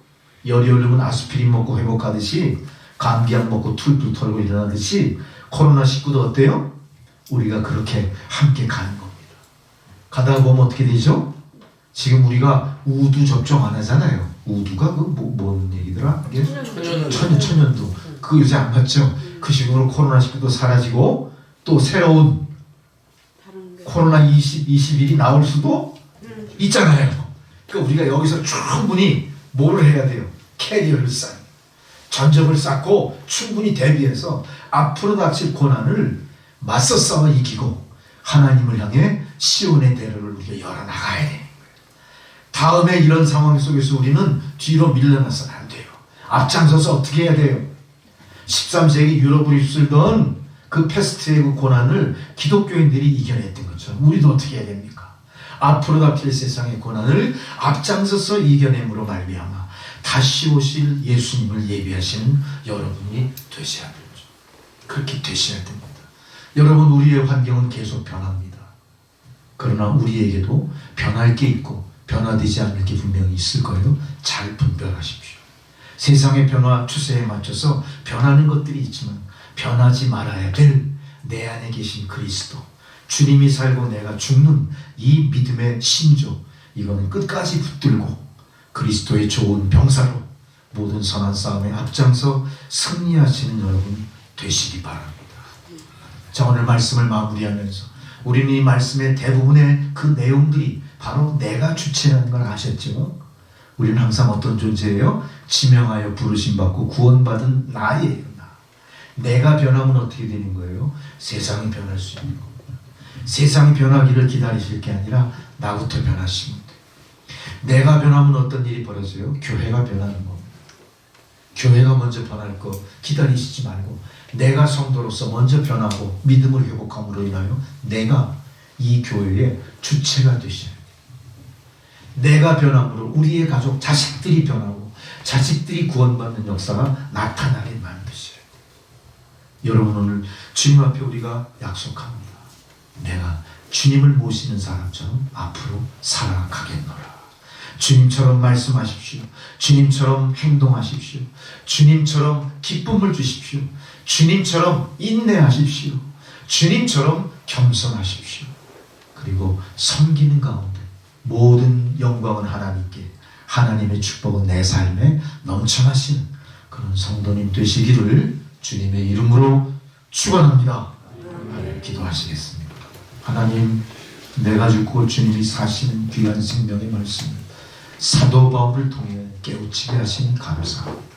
열이 오르면 아스피린 먹고 회복하듯이 감기약 먹고 툴툴 털고 일어나듯이 코로나19도 어때요? 우리가 그렇게 함께 가는 겁니다. 가다가 보면 어떻게 되죠? 지금 우리가 우두 접종 안 하잖아요. 우두가 그 뭔 얘기더라? 이게 천연두. 그거 요새 안 맞죠? 그 식으로 코로나19도 사라지고 또 새로운 코로나 21이 나올 수도 있잖아요. 그러니까 우리가 여기서 충분히 뭐를 해야 돼요? 캐리어를 쌓는 전적을 쌓고 충분히 대비해서 앞으로 닥칠 고난을 맞서 싸워 이기고 하나님을 향해 시온의 대로를 우리가 열어나가야 돼요. 다음에 이런 상황 속에서 우리는 뒤로 밀려나서는 안 돼요. 앞장서서 어떻게 해야 돼요? 13세기 유럽을 휩쓸던 그 패스트의 그 고난을 기독교인들이 이겨냈던 것처럼 우리도 어떻게 해야 됩니까? 앞으로 닥칠 세상의 고난을 앞장서서 이겨냄으로 말미암아 다시 오실 예수님을 예비하시는 여러분이 되셔야 되죠. 그렇게 되셔야 됩니다. 여러분, 우리의 환경은 계속 변합니다. 그러나 우리에게도 변할 게 있고 변화되지 않을 게 분명히 있을 거예요. 잘 분별하십시오. 세상의 변화 추세에 맞춰서 변하는 것들이 있지만 변하지 말아야 될 내 안에 계신 그리스도, 주님이 살고 내가 죽는 이 믿음의 신조, 이거는 끝까지 붙들고 그리스도의 좋은 병사로 모든 선한 싸움에 앞장서 승리하시는 여러분이 되시기 바랍니다. 자, 오늘 말씀을 마무리하면서 우리는 이 말씀의 대부분의 그 내용들이 바로 내가 주체라는 걸 아셨죠? 우리는 항상 어떤 존재예요? 지명하여 부르심받고 구원받은 나예요. 내가 변하면 어떻게 되는 거예요? 세상이 변할 수 있는 겁니다. 세상이 변하기를 기다리실 게 아니라 나부터 변하시면 돼요. 내가 변하면 어떤 일이 벌어져요? 교회가 변하는 겁니다. 교회가 먼저 변할 거 기다리시지 말고 내가 성도로서 먼저 변하고 믿음을 회복함으로 인하여 내가 이 교회의 주체가 되셔야 돼요. 내가 변함으로 우리의 가족, 자식들이 변하고 자식들이 구원받는 역사가 나타나게 만드셔야 돼요. 여러분, 오늘 주님 앞에 우리가 약속합니다. 내가 주님을 모시는 사람처럼 앞으로 살아가겠노라. 주님처럼 말씀하십시오. 주님처럼 행동하십시오. 주님처럼 기쁨을 주십시오. 주님처럼 인내하십시오. 주님처럼 겸손하십시오. 그리고 섬기는 가운데 모든 영광은 하나님께, 하나님의 축복은 내 삶에 넘쳐나시는 그런 성도님 되시기를 주님의 이름으로 축원합니다. 기도하시겠습니다. 하나님, 내가 죽고 주님이 사시는 귀한 생명의 말씀을 사도 바울을 통해 깨우치게 하시니 감사합니다.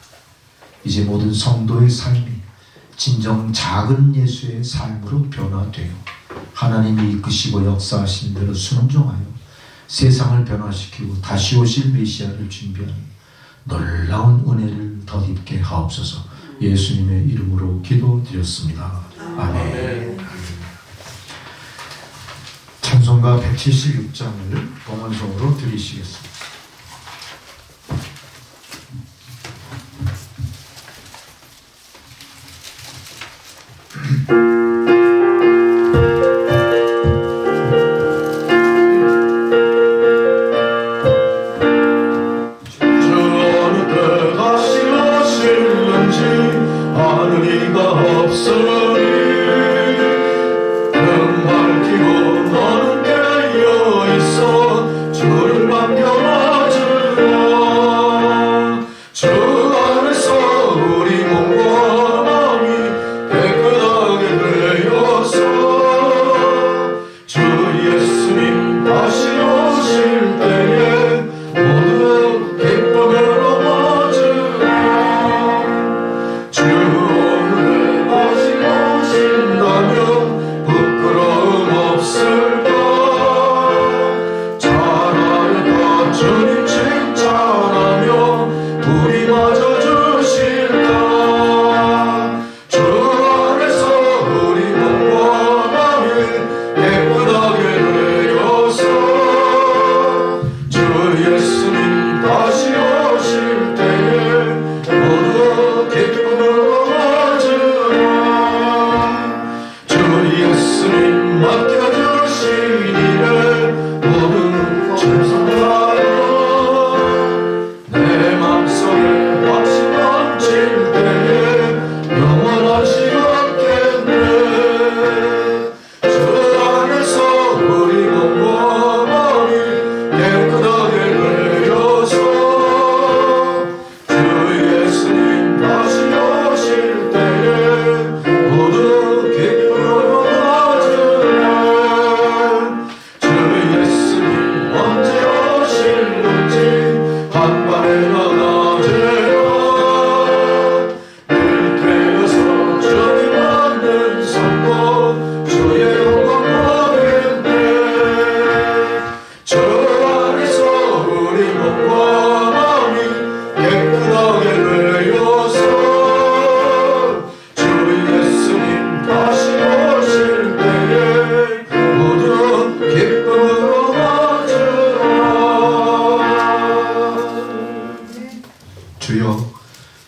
이제 모든 성도의 삶이 진정 작은 예수의 삶으로 변화되어 하나님이 이끄시고 역사하신 대로 순종하여 세상을 변화시키고 다시 오실 메시아를 준비하는 놀라운 은혜를 덧입게 하옵소서. 예수님의 이름으로 기도드렸습니다. 아멘. 찬송가 176장을 봉헌송으로 드리시겠습니다.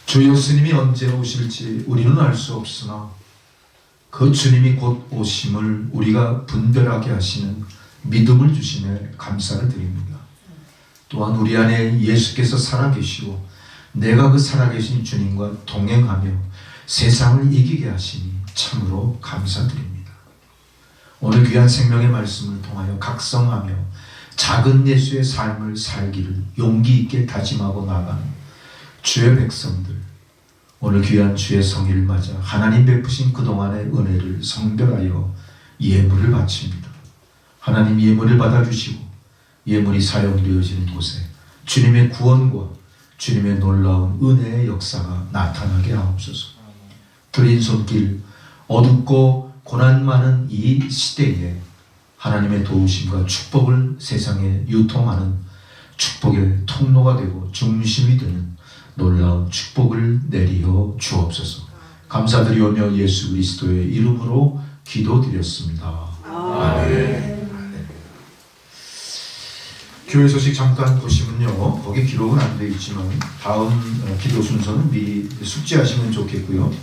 주 예수님이 언제 오실지 우리는 알 수 없으나 그 주님이 곧 오심을 우리가 분별하게 하시는 믿음을 주시네 감사를 드립니다. 또한 우리 안에 예수께서 살아계시고 내가 그 살아계신 주님과 동행하며 세상을 이기게 하시니 참으로 감사드립니다. 오늘 귀한 생명의 말씀을 통하여 각성하며 작은 예수의 삶을 살기를 용기 있게 다짐하고 나가는 주의 백성들, 오늘 귀한 주의 성일을 맞아 하나님 베푸신 그동안의 은혜를 성별하여 예물을 바칩니다. 하나님 예물을 받아주시고 예물이 사용되어지는 곳에 주님의 구원과 주님의 놀라운 은혜의 역사가 나타나게 하옵소서. 드린 손길, 어둡고 고난 많은 이 시대에 하나님의 도우심과 축복을 세상에 유통하는 축복의 통로가 되고 중심이 되는 놀라운 축복을 내리어 주옵소서. 감사드리오며 예수 그리스도의 이름으로 기도드렸습니다. 아멘. 교회 소식 잠깐 보시면요, 거기 기록은 안 되어 있지만 다음 기도 순서는 미리 숙지하시면 좋겠고요.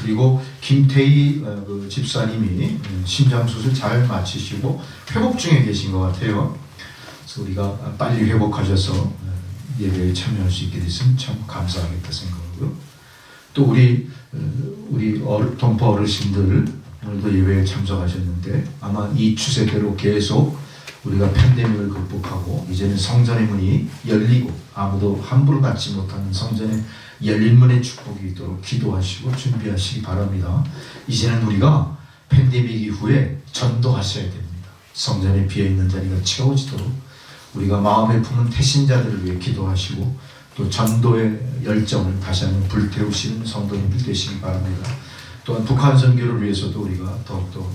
그리고 김태희 그 집사님이 심장수술 잘 마치시고 회복 중에 계신 것 같아요. 그래서 우리가 빨리 회복하셔서 예배에 참여할 수 있게 됐으면 참 감사하겠다 생각하고요. 또 우리 동포 어르신들 오늘도 예배에 참석하셨는데 아마 이 추세대로 계속 우리가 팬데믹을 극복하고 이제는 성전의 문이 열리고 아무도 함부로 닫지 못하는 성전의 열린 문의 축복이 있도록 기도하시고 준비하시기 바랍니다. 이제는 우리가 팬데믹 이후에 전도하셔야 됩니다. 성전에 비어있는 자리가 채워지도록 우리가 마음에 품은 태신자들을 위해 기도하시고 또 전도의 열정을 다시 한번 불태우시는 성도님들 되시기 바랍니다. 또한 북한 선교를 위해서도 우리가 더욱더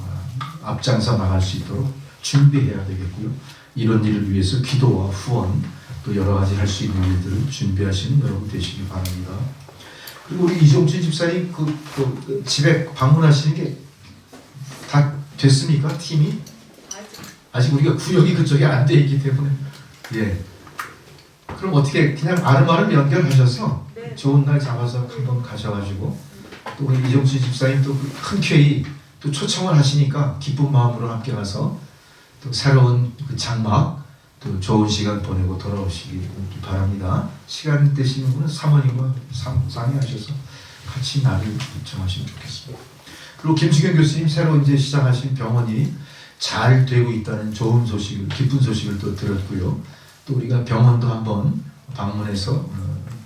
앞장서 나갈 수 있도록 준비해야 되겠고요. 이런 일을 위해서 기도와 후원 또 여러 가지 할 수 있는 일들을 준비하시는 여러분 되시기 바랍니다. 그리고 우리 이종춘 집사님 그 집에 방문하시는 게 다 됐습니까? 팀이? 아직 우리가 구역이 그쪽에 안 돼 있기 때문에 예. 그럼 어떻게 그냥 아름아름 연결하셔서 좋은 날 잡아서 한번 가셔가지고 또 우리 이종춘 집사님 또 흔쾌히 또 초청을 하시니까 기쁜 마음으로 함께 가서 또 새로운 그 장막 또 좋은 시간 보내고 돌아오시기 바랍니다. 시간 되시는 분은 사모님과 상의하셔서 같이 날을 정하시면 좋겠습니다. 그리고 김수경 교수님 새로 이제 시작하신 병원이 잘 되고 있다는 좋은 소식을, 기쁜 소식을 또 들었고요. 또 우리가 병원도 한번 방문해서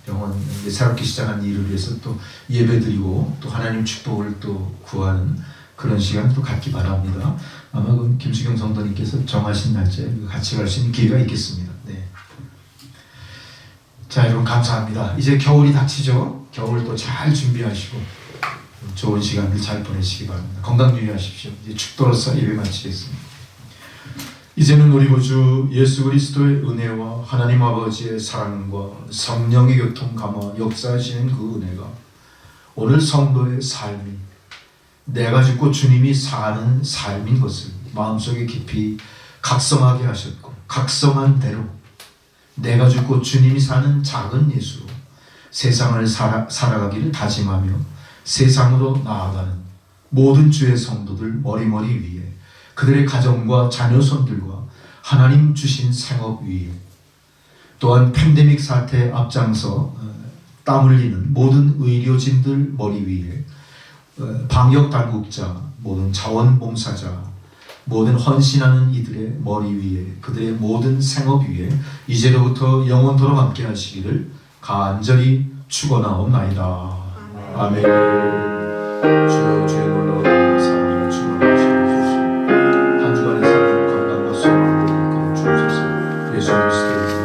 병원 새롭게 시작한 일을 위해서 또 예배드리고 또 하나님 축복을 또 구하는 그런 시간 또 갖기 바랍니다. 아마 그 김수경 성도님께서 정하신 날짜에 같이 갈 수 있는 기회가 있겠습니다. 네. 자, 여러분 감사합니다. 이제 겨울이 닥치죠. 겨울 또 잘 준비하시고 좋은 시간들 잘 보내시기 바랍니다. 건강 유의하십시오. 이제 축도로서 예배 마치겠습니다. 이제는 우리 구주 예수 그리스도의 은혜와 하나님 아버지의 사랑과 성령의 교통 감화 역사하시는 그 은혜가 오늘 성도의 삶이 내가 죽고 주님이 사는 삶인 것을 마음속에 깊이 각성하게 하셨고 각성한 대로 내가 죽고 주님이 사는 작은 예수로 세상을 살아가기를 다짐하며 세상으로 나아가는 모든 주의 성도들 머리머리 위에 그들의 가정과 자녀손들과 하나님 주신 생업 위에 또한 팬데믹 사태에 앞장서 땀 흘리는 모든 의료진들 머리 위에 방역당국자, 모든 자원봉사자, 모든 헌신하는 이들의 머리 위에 그들의 모든 생업 위에 이제로부터 영원토록 함께 하시기를 간절히 축원하옵나이다. 아멘. 주여 주의 놀라운 사랑을 충만하시옵소서. 한 주간의 삶을 건강과 소망을 주옵소서. 예수 그리스도의